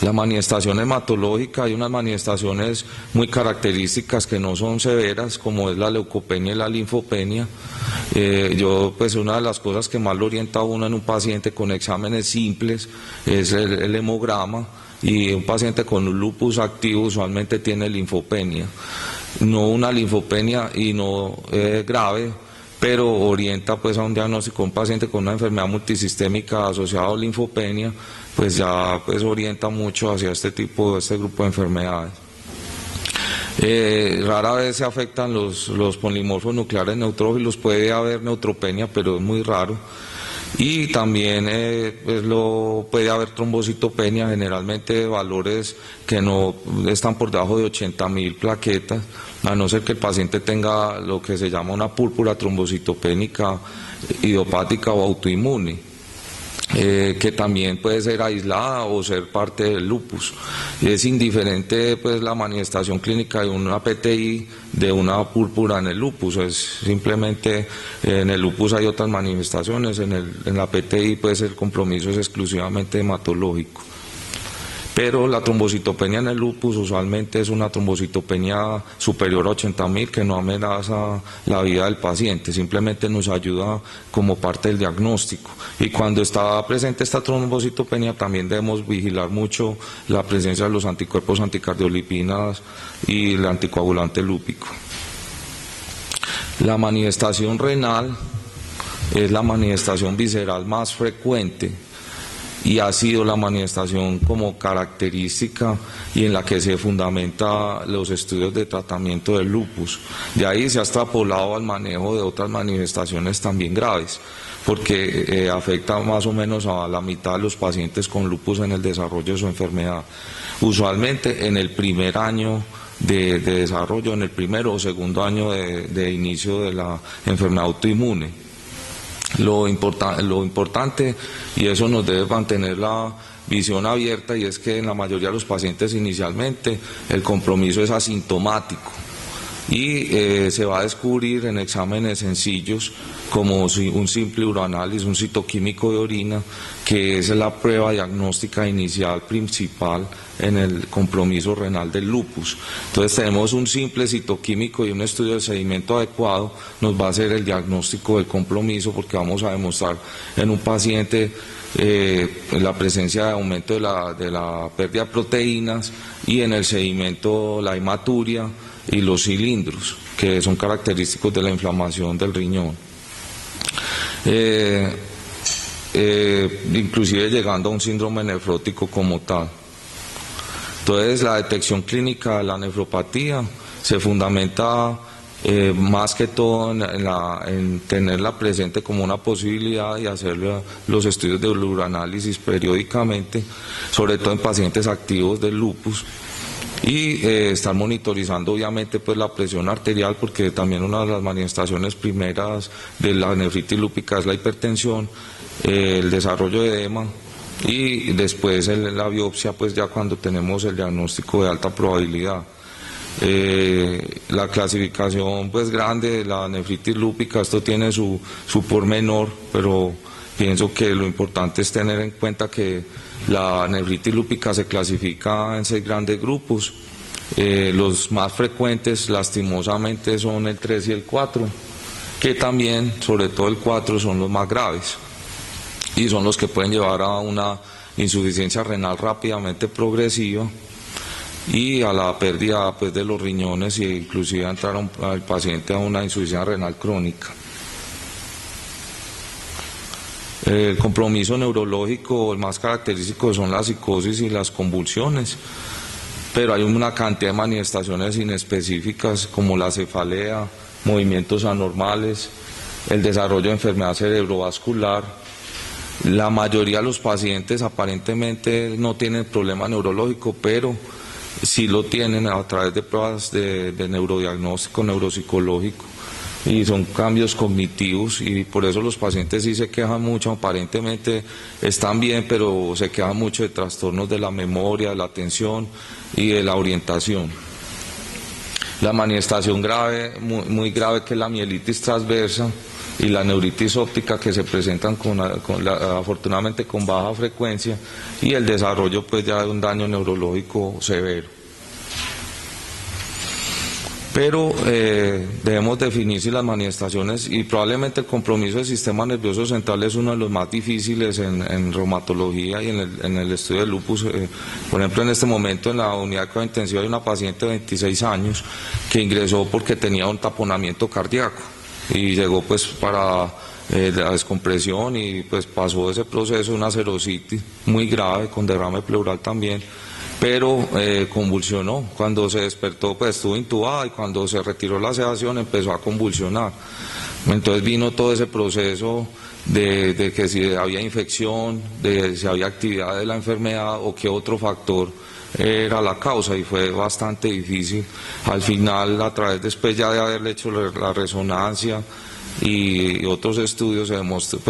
La manifestación hematológica, hay unas manifestaciones muy características que no son severas, como es la leucopenia y la linfopenia. Pues una de las cosas que más lo orienta a uno en un paciente con exámenes simples es el hemograma, y un paciente con un lupus activo usualmente tiene linfopenia, no una linfopenia y no grave, pero orienta pues a un diagnóstico. Un paciente con una enfermedad multisistémica asociada a linfopenia, pues ya pues orienta mucho hacia este grupo de enfermedades. Rara vez se afectan los polimorfos nucleares neutrófilos, puede haber neutropenia, pero es muy raro. Y también puede haber trombocitopenia, generalmente valores que no están por debajo de 80.000 plaquetas, a no ser que el paciente tenga lo que se llama una púrpura trombocitopénica idiopática o autoinmune, que también puede ser aislada o ser parte del lupus. Es indiferente pues la manifestación clínica de una PTI de una púrpura en el lupus, es simplemente en el lupus hay otras manifestaciones, en la PTI pues el compromiso es exclusivamente hematológico. Pero la trombocitopenia en el lupus usualmente es una trombocitopenia superior a 80.000 que no amenaza la vida del paciente, simplemente nos ayuda como parte del diagnóstico. Y cuando está presente esta trombocitopenia también debemos vigilar mucho la presencia de los anticuerpos anticardiolipinas y el anticoagulante lúpico. La manifestación renal es la manifestación visceral más frecuente y ha sido la manifestación como característica y en la que se fundamenta los estudios de tratamiento del lupus. De ahí se ha extrapolado al manejo de otras manifestaciones también graves, porque afecta más o menos a la mitad de los pacientes con lupus en el desarrollo de su enfermedad. Usualmente en el primer año de desarrollo, en el primero o segundo año de inicio de la enfermedad autoinmune. Lo importante, y eso nos debe mantener la visión abierta, y es que en la mayoría de los pacientes inicialmente el compromiso es asintomático y se va a descubrir en exámenes sencillos como un simple uroanálisis, un citoquímico de orina, que es la prueba diagnóstica inicial principal en el compromiso renal del lupus. Entonces tenemos un simple citoquímico y un estudio de sedimento adecuado nos va a hacer el diagnóstico del compromiso, porque vamos a demostrar en un paciente la presencia de aumento de la pérdida de proteínas, y en el sedimento la hematuria y los cilindros, que son característicos de la inflamación del riñón. Inclusive llegando a un síndrome nefrótico como tal. Entonces la detección clínica de la nefropatía se fundamenta más que todo en tenerla presente como una posibilidad y hacer los estudios de uroanálisis periódicamente, sobre todo en pacientes activos del lupus, y estar monitorizando obviamente pues la presión arterial, porque también una de las manifestaciones primeras de la nefritis lúpica es la hipertensión, el desarrollo de edema, y después la biopsia pues ya cuando tenemos el diagnóstico de alta probabilidad. La clasificación pues grande de la nefritis lúpica, esto tiene su pormenor, pero pienso que lo importante es tener en cuenta que la nefritis lúpica se clasifica en 6 grandes grupos. Los más frecuentes lastimosamente son el 3 y el 4, que también, sobre todo el 4, son los más graves y son los que pueden llevar a una insuficiencia renal rápidamente progresiva y a la pérdida pues de los riñones, e inclusive a entrar al paciente a una insuficiencia renal crónica. El compromiso neurológico, el más característico, son la psicosis y las convulsiones, pero hay una cantidad de manifestaciones inespecíficas como la cefalea, movimientos anormales, el desarrollo de enfermedad cerebrovascular. La mayoría de los pacientes aparentemente no tienen problema neurológico, pero sí lo tienen a través de pruebas de neurodiagnóstico, neuropsicológico. y son cambios cognitivos, y por eso los pacientes sí se quejan mucho. Aparentemente están bien, pero se quejan mucho de trastornos de la memoria, de la atención y de la orientación. La manifestación grave, muy grave, que es la mielitis transversa y la neuritis óptica, que se presentan afortunadamente con baja frecuencia, y el desarrollo pues ya de un daño neurológico severo. Pero debemos definir si las manifestaciones, y probablemente el compromiso del sistema nervioso central es uno de los más difíciles en reumatología y en el estudio del lupus. Por ejemplo, en este momento en la unidad de cuidado intensivo hay una paciente de 26 años que ingresó porque tenía un taponamiento cardíaco y llegó pues para la descompresión, y pues pasó ese proceso, una serositis muy grave con derrame pleural también, pero convulsionó. Cuando se despertó pues estuvo intubada, y cuando se retiró la sedación empezó a convulsionar. Entonces vino todo ese proceso de que si había infección, de si había actividad de la enfermedad o qué otro factor era la causa, y fue bastante difícil. Al final, a través después ya de haberle hecho la resonancia y otros estudios,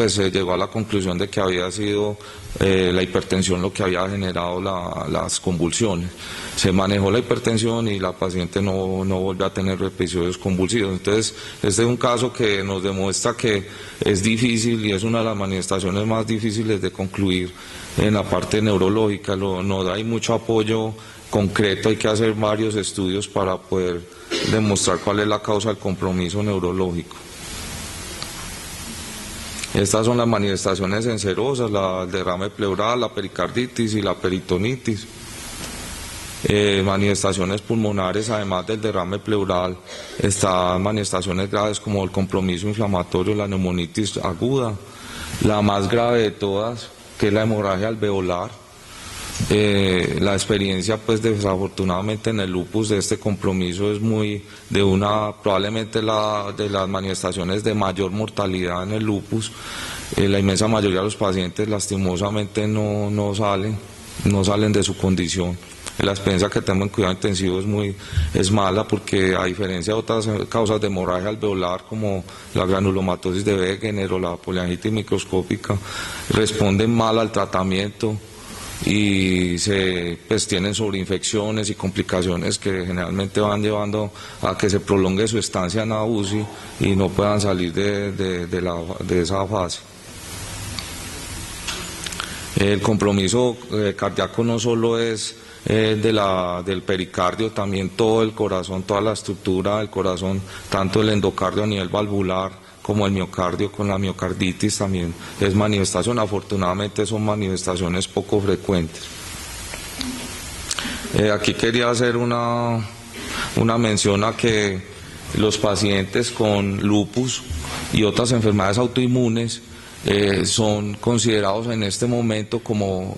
se llegó a la conclusión de que había sido la hipertensión lo que había generado las convulsiones. Se manejó la hipertensión y la paciente no volvió a tener episodios convulsivos. Entonces, este es un caso que nos demuestra que es difícil, y es una de las manifestaciones más difíciles de concluir en la parte neurológica. No hay mucho apoyo concreto, hay que hacer varios estudios para poder demostrar cuál es la causa del compromiso neurológico. Estas son las manifestaciones encerosas: el derrame pleural, la pericarditis y la peritonitis. Manifestaciones pulmonares, además del derrame pleural, están manifestaciones graves como el compromiso inflamatorio, la neumonitis aguda, la más grave de todas, que es la hemorragia alveolar. La experiencia pues desafortunadamente en el lupus de este compromiso es probablemente de las manifestaciones de mayor mortalidad en el lupus. La inmensa mayoría de los pacientes lastimosamente no salen de su condición. La experiencia que tengo en cuidado intensivo es mala, porque a diferencia de otras causas de hemorragia alveolar como la granulomatosis de Wegener o la poliangitis microscópica, responden mal al tratamiento y tienen sobreinfecciones y complicaciones que generalmente van llevando a que se prolongue su estancia en la UCI y no puedan salir de esa fase. El compromiso cardíaco no solo es del pericardio, también todo el corazón, toda la estructura del corazón, tanto el endocardio a nivel valvular como el miocardio, con la miocarditis también es manifestación. Afortunadamente son manifestaciones poco frecuentes. Aquí quería hacer una mención a que los pacientes con lupus y otras enfermedades autoinmunes son considerados en este momento como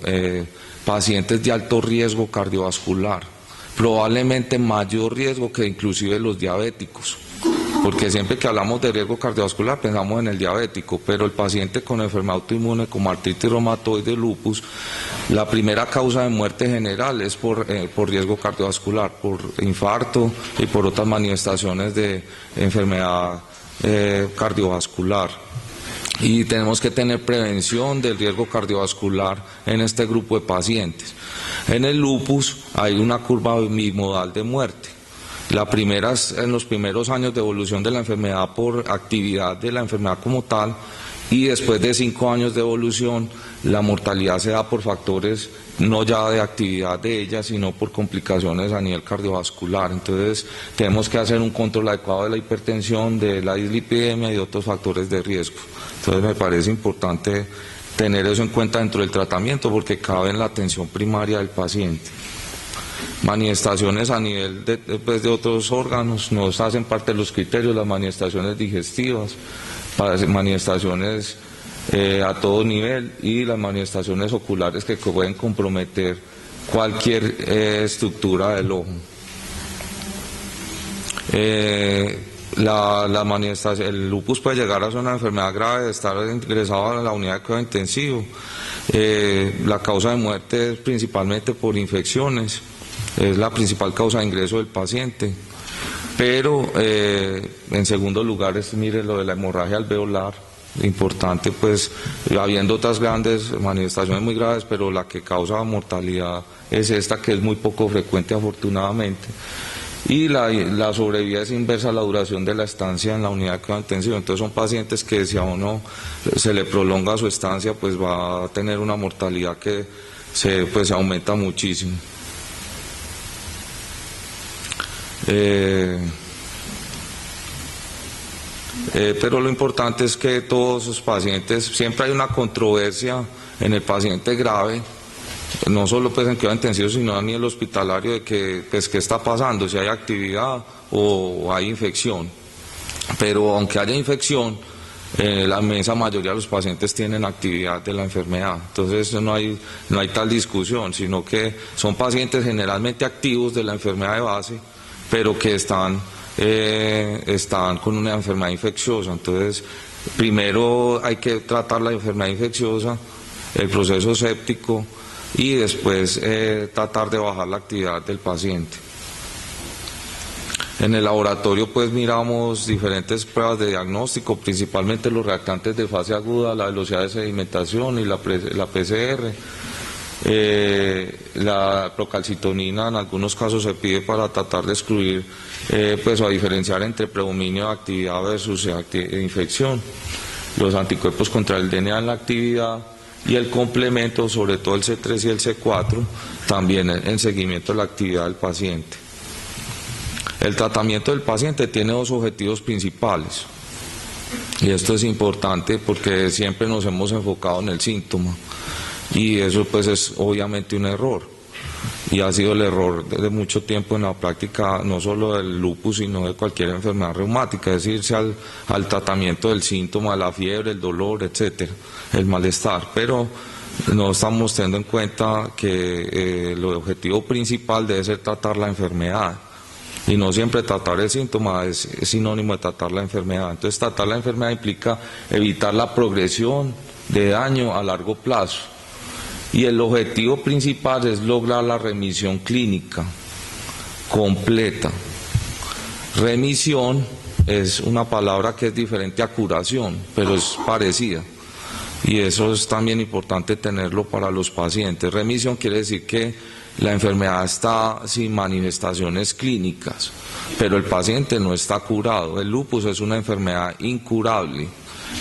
pacientes de alto riesgo cardiovascular, probablemente mayor riesgo que inclusive los diabéticos, porque siempre que hablamos de riesgo cardiovascular pensamos en el diabético, pero el paciente con enfermedad autoinmune como artritis reumatoide, lupus, la primera causa de muerte general es por riesgo cardiovascular, por infarto y por otras manifestaciones de enfermedad cardiovascular. Y tenemos que tener prevención del riesgo cardiovascular en este grupo de pacientes. En el lupus hay una curva bimodal de muerte. La primera es en los primeros años de evolución de la enfermedad por actividad de la enfermedad como tal, y después de 5 años de evolución la mortalidad se da por factores no ya de actividad de ella, sino por complicaciones a nivel cardiovascular. Entonces tenemos que hacer un control adecuado de la hipertensión, de la dislipidemia y de otros factores de riesgo. Entonces me parece importante tener eso en cuenta dentro del tratamiento, porque cabe en la atención primaria del paciente. Manifestaciones a nivel de otros órganos no hacen parte de los criterios: las manifestaciones digestivas, manifestaciones a todo nivel, y las manifestaciones oculares que pueden comprometer cualquier estructura del ojo. El lupus puede llegar a ser una enfermedad grave, de estar ingresado a la unidad de cuidado intensivo. La causa de muerte es principalmente por infecciones, es la principal causa de ingreso del paciente. Pero en segundo lugar mire lo de la hemorragia alveolar, importante pues, habiendo otras grandes manifestaciones muy graves, pero la que causa mortalidad es esta, que es muy poco frecuente afortunadamente. Y la sobrevida es inversa a la duración de la estancia en la unidad de cuidado intensivo. Entonces son pacientes que si a uno se le prolonga su estancia, pues va a tener una mortalidad que se aumenta muchísimo. Pero lo importante es que todos los pacientes, siempre hay una controversia en el paciente grave, no solo pues en cuidado intensivo, sino a nivel hospitalario, de que pues qué está pasando, si hay actividad o hay infección. Pero aunque haya infección, la inmensa mayoría de los pacientes tienen actividad de la enfermedad. Entonces no hay tal discusión, sino que son pacientes generalmente activos de la enfermedad de base, pero que están con una enfermedad infecciosa. Entonces, primero hay que tratar la enfermedad infecciosa, el proceso séptico, y después tratar de bajar la actividad del paciente. En el laboratorio pues miramos diferentes pruebas de diagnóstico, principalmente los reactantes de fase aguda, la velocidad de sedimentación y la PCR. La procalcitonina en algunos casos se pide para tratar de excluir o a diferenciar entre predominio de actividad versus infección, los anticuerpos contra el DNA en la actividad y el complemento, sobre todo el C3 y el C4, también en seguimiento de la actividad del paciente. El tratamiento del paciente tiene dos objetivos principales, y esto es importante porque siempre nos hemos enfocado en el síntoma. Y eso pues es obviamente un error, y ha sido el error desde mucho tiempo en la práctica, no solo del lupus, sino de cualquier enfermedad reumática, es irse al tratamiento del síntoma, la fiebre, el dolor, etcétera, el malestar, pero no estamos teniendo en cuenta que el objetivo principal debe ser tratar la enfermedad, y no siempre tratar el síntoma es sinónimo de tratar la enfermedad. Entonces tratar la enfermedad implica evitar la progresión de daño a largo plazo. Y el objetivo principal es lograr la remisión clínica completa. Remisión es una palabra que es diferente a curación, pero es parecida. Y eso es también importante tenerlo para los pacientes. Remisión quiere decir que la enfermedad está sin manifestaciones clínicas, pero el paciente no está curado. El lupus es una enfermedad incurable.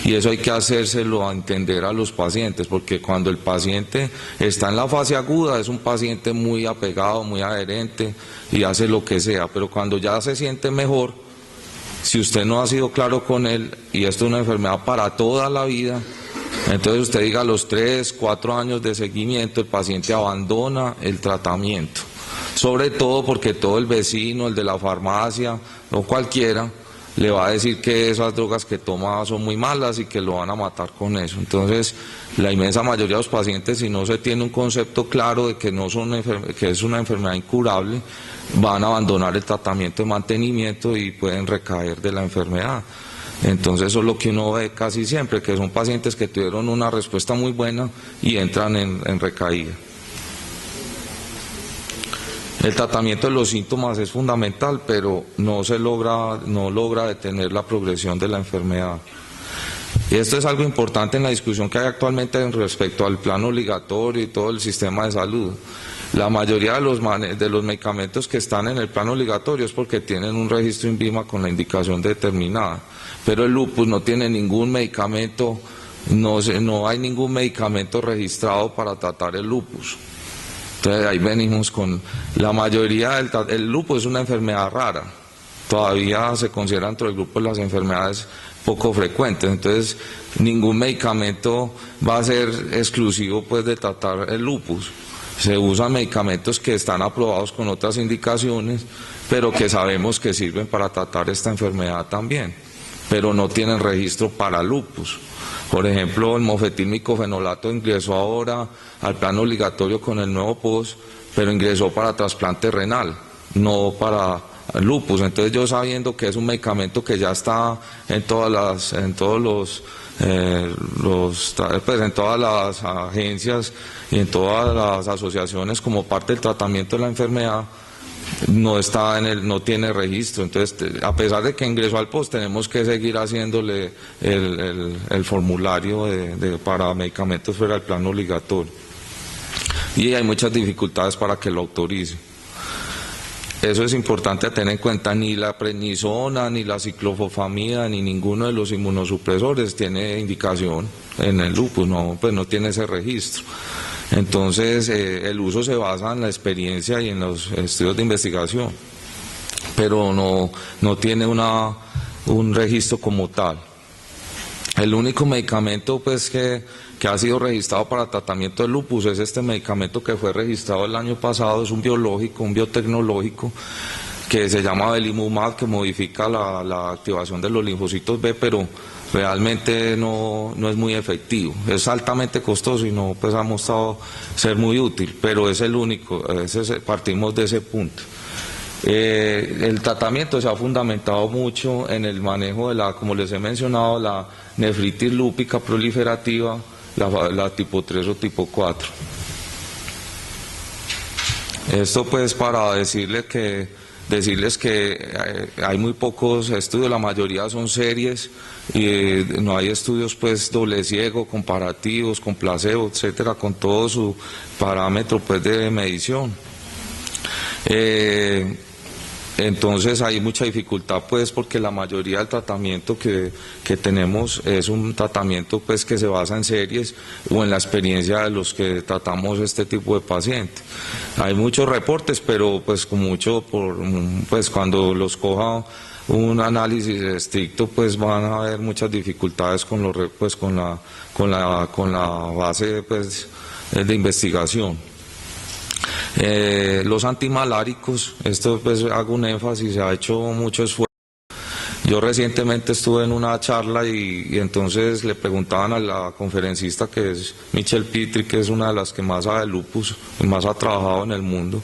Y eso hay que hacérselo a entender a los pacientes, porque cuando el paciente está en la fase aguda es un paciente muy apegado, muy adherente y hace lo que sea, pero cuando ya se siente mejor, si usted no ha sido claro con él, y esto es una enfermedad para toda la vida, entonces usted diga a los 3, 4 años de seguimiento el paciente abandona el tratamiento, sobre todo porque todo el vecino, el de la farmacia o cualquiera, le va a decir que esas drogas que toma son muy malas y que lo van a matar con eso. Entonces, la inmensa mayoría de los pacientes, si no se tiene un concepto claro de que que es una enfermedad incurable, van a abandonar el tratamiento de mantenimiento y pueden recaer de la enfermedad. Entonces, eso es lo que uno ve casi siempre, que son pacientes que tuvieron una respuesta muy buena y entran en recaída. El tratamiento de los síntomas es fundamental, pero no logra detener la progresión de la enfermedad. Y esto es algo importante en la discusión que hay actualmente respecto al plan obligatorio y todo el sistema de salud. La mayoría de los medicamentos que están en el plan obligatorio es porque tienen un registro INVIMA con la indicación determinada, pero el lupus no tiene ningún medicamento, no hay ningún medicamento registrado para tratar el lupus. Entonces ahí venimos con la mayoría el lupus es una enfermedad rara, todavía se considera dentro del grupo de las enfermedades poco frecuentes, entonces ningún medicamento va a ser exclusivo pues de tratar el lupus. Se usan medicamentos que están aprobados con otras indicaciones, pero que sabemos que sirven para tratar esta enfermedad también, pero no tienen registro para lupus. Por ejemplo, el mofetil-micofenolato ingresó ahora al plan obligatorio con el nuevo POS, pero ingresó para trasplante renal, no para lupus. Entonces yo, sabiendo que es un medicamento que ya está en todas las agencias y en todas las asociaciones como parte del tratamiento de la enfermedad, no tiene registro. Entonces, a pesar de que ingresó al POS, tenemos que seguir haciéndole el formulario para medicamentos fuera del plan obligatorio. Y hay muchas dificultades para que lo autorice. Eso es importante a tener en cuenta. Ni la prednisona, ni la ciclofosfamida, ni ninguno de los inmunosupresores tiene indicación en el lupus, pues no tiene ese registro. Entonces, el uso se basa en la experiencia y en los estudios de investigación, pero no tiene un registro como tal. El único medicamento pues que ha sido registrado para tratamiento de lupus es este medicamento que fue registrado el año pasado, es un biológico, un biotecnológico, que se llama belimumab, que modifica la activación de los linfocitos B, pero realmente no es muy efectivo. Es altamente costoso y no pues ha mostrado ser muy útil, pero es el único, partimos de ese punto. El tratamiento se ha fundamentado mucho en el manejo de como les he mencionado, la nefritis lúpica proliferativa, la tipo 3 o tipo 4. Esto pues para decirles que hay muy pocos estudios, la mayoría son series y no hay estudios pues doble ciego, comparativos, con placebo, etcétera, con todo su parámetro pues de medición. Entonces hay mucha dificultad pues porque la mayoría del tratamiento que tenemos es un tratamiento pues que se basa en series o en la experiencia de los que tratamos este tipo de pacientes. Hay muchos reportes, pero pues pues cuando los coja un análisis estricto pues van a haber muchas dificultades con la base pues de investigación. Los antimaláricos, esto pues hago un énfasis, se ha hecho mucho esfuerzo. Yo recientemente estuve en una charla y entonces le preguntaban a la conferencista, que es Michelle Petri, que es una de las que más sabe de lupus y más ha trabajado en el mundo,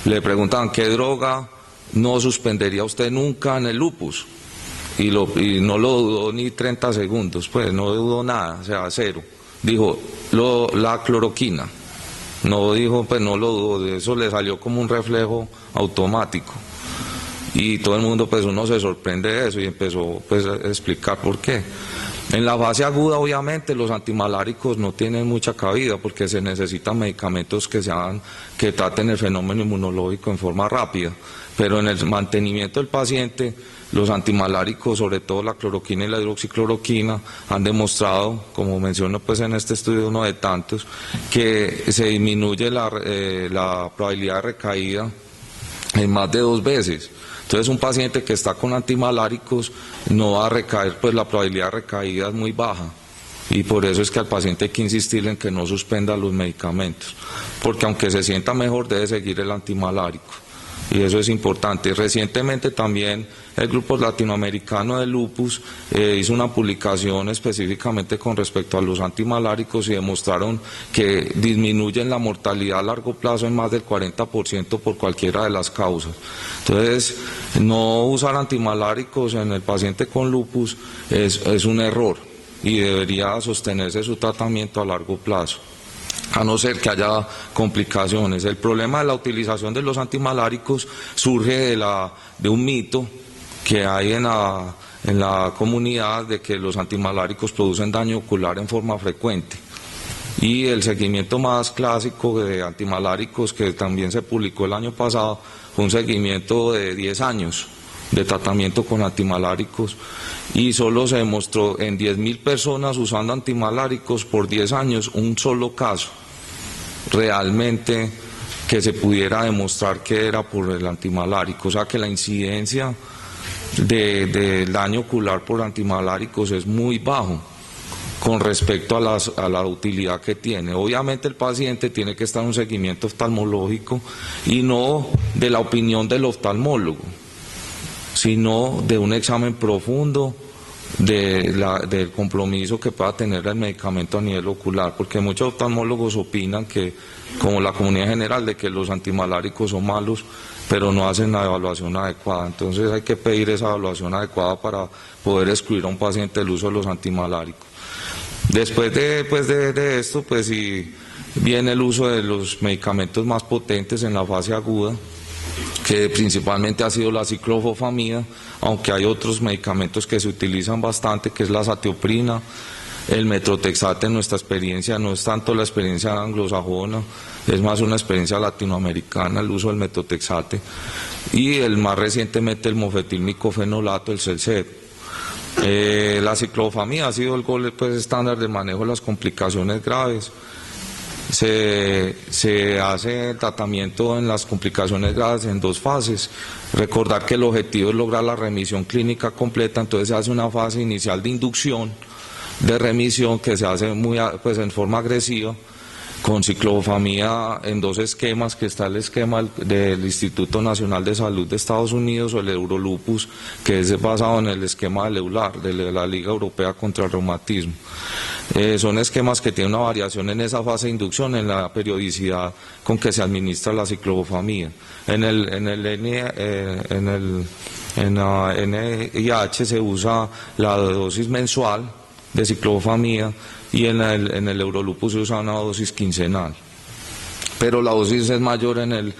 le preguntaban ¿qué droga no suspendería usted nunca en el lupus? Y no lo dudó ni 30 segundos, pues no dudó nada, o sea, cero. Dijo, la cloroquina. No dijo, pues no lo dudo, de eso le salió como un reflejo automático. Y todo el mundo, pues uno se sorprende de eso y empezó pues a explicar por qué. En la fase aguda, obviamente, los antimaláricos no tienen mucha cabida porque se necesitan medicamentos que traten el fenómeno inmunológico en forma rápida. Pero en el mantenimiento del paciente, los antimaláricos, sobre todo la cloroquina y la hidroxicloroquina, han demostrado, como menciono pues en este estudio, uno de tantos, que se disminuye la probabilidad de recaída en más de 2 veces. Entonces un paciente que está con antimaláricos no va a recaer, pues la probabilidad de recaída es muy baja. Y por eso es que al paciente hay que insistirle en que no suspenda los medicamentos, porque aunque se sienta mejor debe seguir el antimalárico. Y eso es importante. Recientemente también el Grupo Latinoamericano de Lupus hizo una publicación específicamente con respecto a los antimaláricos y demostraron que disminuyen la mortalidad a largo plazo en más del 40% por cualquiera de las causas. Entonces, no usar antimaláricos en el paciente con lupus es un error y debería sostenerse su tratamiento a largo plazo, a no ser que haya complicaciones. El problema de la utilización de los antimaláricos surge de un mito que hay en la comunidad de que los antimaláricos producen daño ocular en forma frecuente. Y el seguimiento más clásico de antimaláricos, que también se publicó el año pasado, fue un seguimiento de 10 años de tratamiento con antimaláricos y solo se demostró en 10.000 personas usando antimaláricos por 10 años un solo caso realmente que se pudiera demostrar que era por el antimalárico, o sea que la incidencia de daño ocular por antimaláricos es muy bajo con respecto a la utilidad que tiene. Obviamente el paciente tiene que estar en un seguimiento oftalmológico y no de la opinión del oftalmólogo, sino de un examen profundo del compromiso que pueda tener el medicamento a nivel ocular, porque muchos oftalmólogos opinan que, como la comunidad general, de que los antimaláricos son malos, pero no hacen la evaluación adecuada. Entonces hay que pedir esa evaluación adecuada para poder excluir a un paciente del uso de los antimaláricos. Después de esto, pues sí viene el uso de los medicamentos más potentes en la fase aguda, que principalmente ha sido la ciclofosfamida, aunque hay otros medicamentos que se utilizan bastante, que es la satioprina, el metrotexate. En nuestra experiencia no es tanto la experiencia anglosajona, es más una experiencia latinoamericana el uso del metrotexate, y el más recientemente el mofetilmicofenolato, el Celcet. La ciclofosfamida ha sido el gol pues, estándar de manejo de las complicaciones graves. Se hace el tratamiento en las complicaciones graves en 2 fases. Recordar que el objetivo es lograr la remisión clínica completa, entonces se hace una fase inicial de inducción de remisión que se hace pues, en forma agresiva, con ciclofosfamida en 2 esquemas, que está el esquema del Instituto Nacional de Salud de Estados Unidos, o el Eurolupus, que es basado en el esquema del EULAR, de la Liga Europea contra el Reumatismo. Son esquemas que tienen una variación en esa fase de inducción, en la periodicidad con que se administra la ciclofosfamida. En la NIH se usa la dosis mensual de ciclofosfamida, y en el Eurolupus se usa una dosis quincenal. Pero la dosis es mayor en el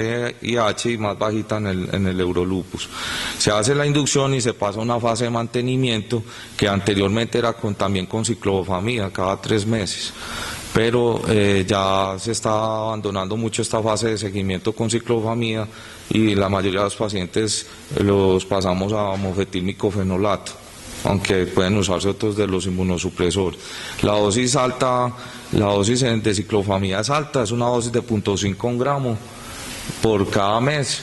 NIH y más bajita en el Eurolupus. Se hace la inducción y se pasa a una fase de mantenimiento que anteriormente era también con ciclofosfamida cada 3 meses. Pero ya se está abandonando mucho esta fase de seguimiento con ciclofosfamida, y la mayoría de los pacientes los pasamos a mofetilmicofenolato, aunque pueden usarse otros de los inmunosupresores. La dosis de ciclofosfamida es alta, es una dosis de 0.5 gramos por cada mes,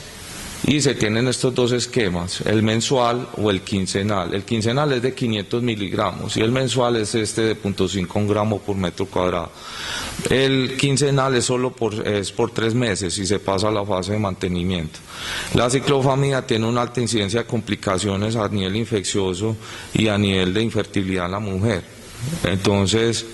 y se tienen estos 2 esquemas, el mensual o el quincenal. El quincenal es de 500 miligramos y el mensual es de 0.5 gramos por metro cuadrado. El quincenal es por 3 meses y se pasa a la fase de mantenimiento. La ciclofosfamida tiene una alta incidencia de complicaciones a nivel infeccioso y a nivel de infertilidad en la mujer. Entonces,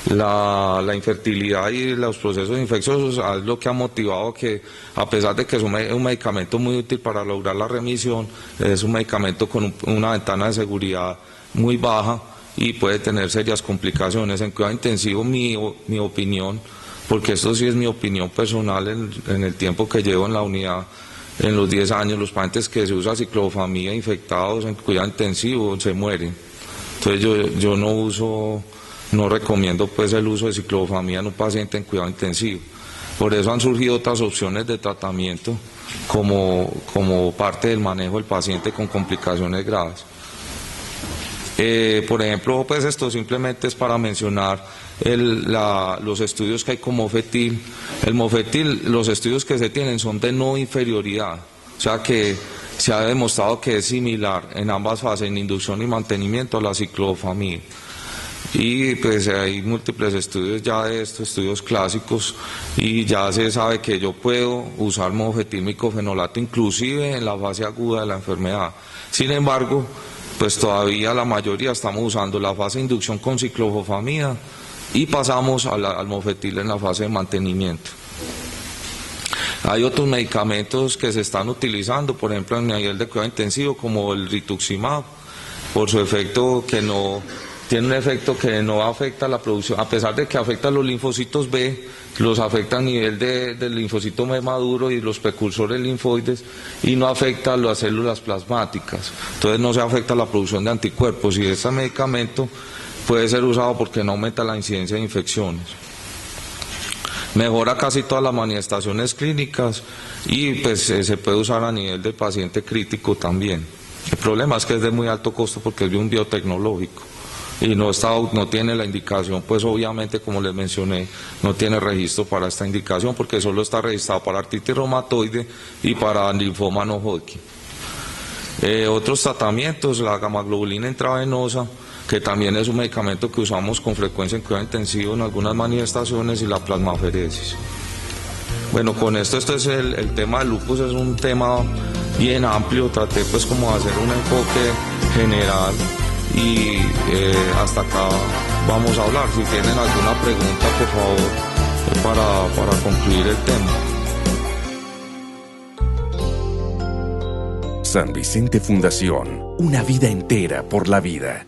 la infertilidad y los procesos infecciosos es lo que ha motivado que, a pesar de que es un medicamento muy útil para lograr la remisión, es un medicamento con una ventana de seguridad muy baja y puede tener serias complicaciones. En cuidado intensivo, mi opinión, porque esto sí es mi opinión personal en el tiempo que llevo en la unidad, en los 10 años, los pacientes que se usa ciclofosfamida infectados en cuidado intensivo se mueren. Entonces yo no recomiendo pues el uso de ciclofosfamida en un paciente en cuidado intensivo. Por eso han surgido otras opciones de tratamiento como parte del manejo del paciente con complicaciones graves. Por ejemplo, pues esto simplemente es para mencionar los estudios que hay con mofetil. El mofetil, los estudios que se tienen son de no inferioridad, o sea que se ha demostrado que es similar en ambas fases, en inducción y mantenimiento, a la ciclofosfamida. Y pues hay múltiples estudios ya de estos, estudios clásicos, y ya se sabe que yo puedo usar mofetilmicofenolato inclusive en la fase aguda de la enfermedad. Sin embargo, pues todavía la mayoría estamos usando la fase de inducción con ciclofosfamida y pasamos al mofetil en la fase de mantenimiento. Hay otros medicamentos que se están utilizando, por ejemplo en nivel de cuidado intensivo, como el rituximab, por su efecto tiene un efecto que no afecta la producción, a pesar de que afecta a los linfocitos B, los afecta a nivel del linfocito B maduro y los precursores linfoides, y no afecta a las células plasmáticas. Entonces no se afecta la producción de anticuerpos, y este medicamento puede ser usado porque no aumenta la incidencia de infecciones. Mejora casi todas las manifestaciones clínicas y pues se puede usar a nivel del paciente crítico también. El problema es que es de muy alto costo porque es de un biotecnológico y no tiene la indicación, pues obviamente, como les mencioné, no tiene registro para esta indicación porque solo está registrado para artritis reumatoide y para linfoma no Hodgkin. Otros tratamientos, la gamaglobulina intravenosa, que también es un medicamento que usamos con frecuencia en cuidado intensivo en algunas manifestaciones, y la plasmaferesis. Bueno, con esto es el tema del lupus, es un tema bien amplio, traté pues como de hacer un enfoque general y hasta acá vamos a hablar. Si tienen alguna pregunta, por favor, para concluir el tema. San Vicente Fundación, una vida entera por la vida.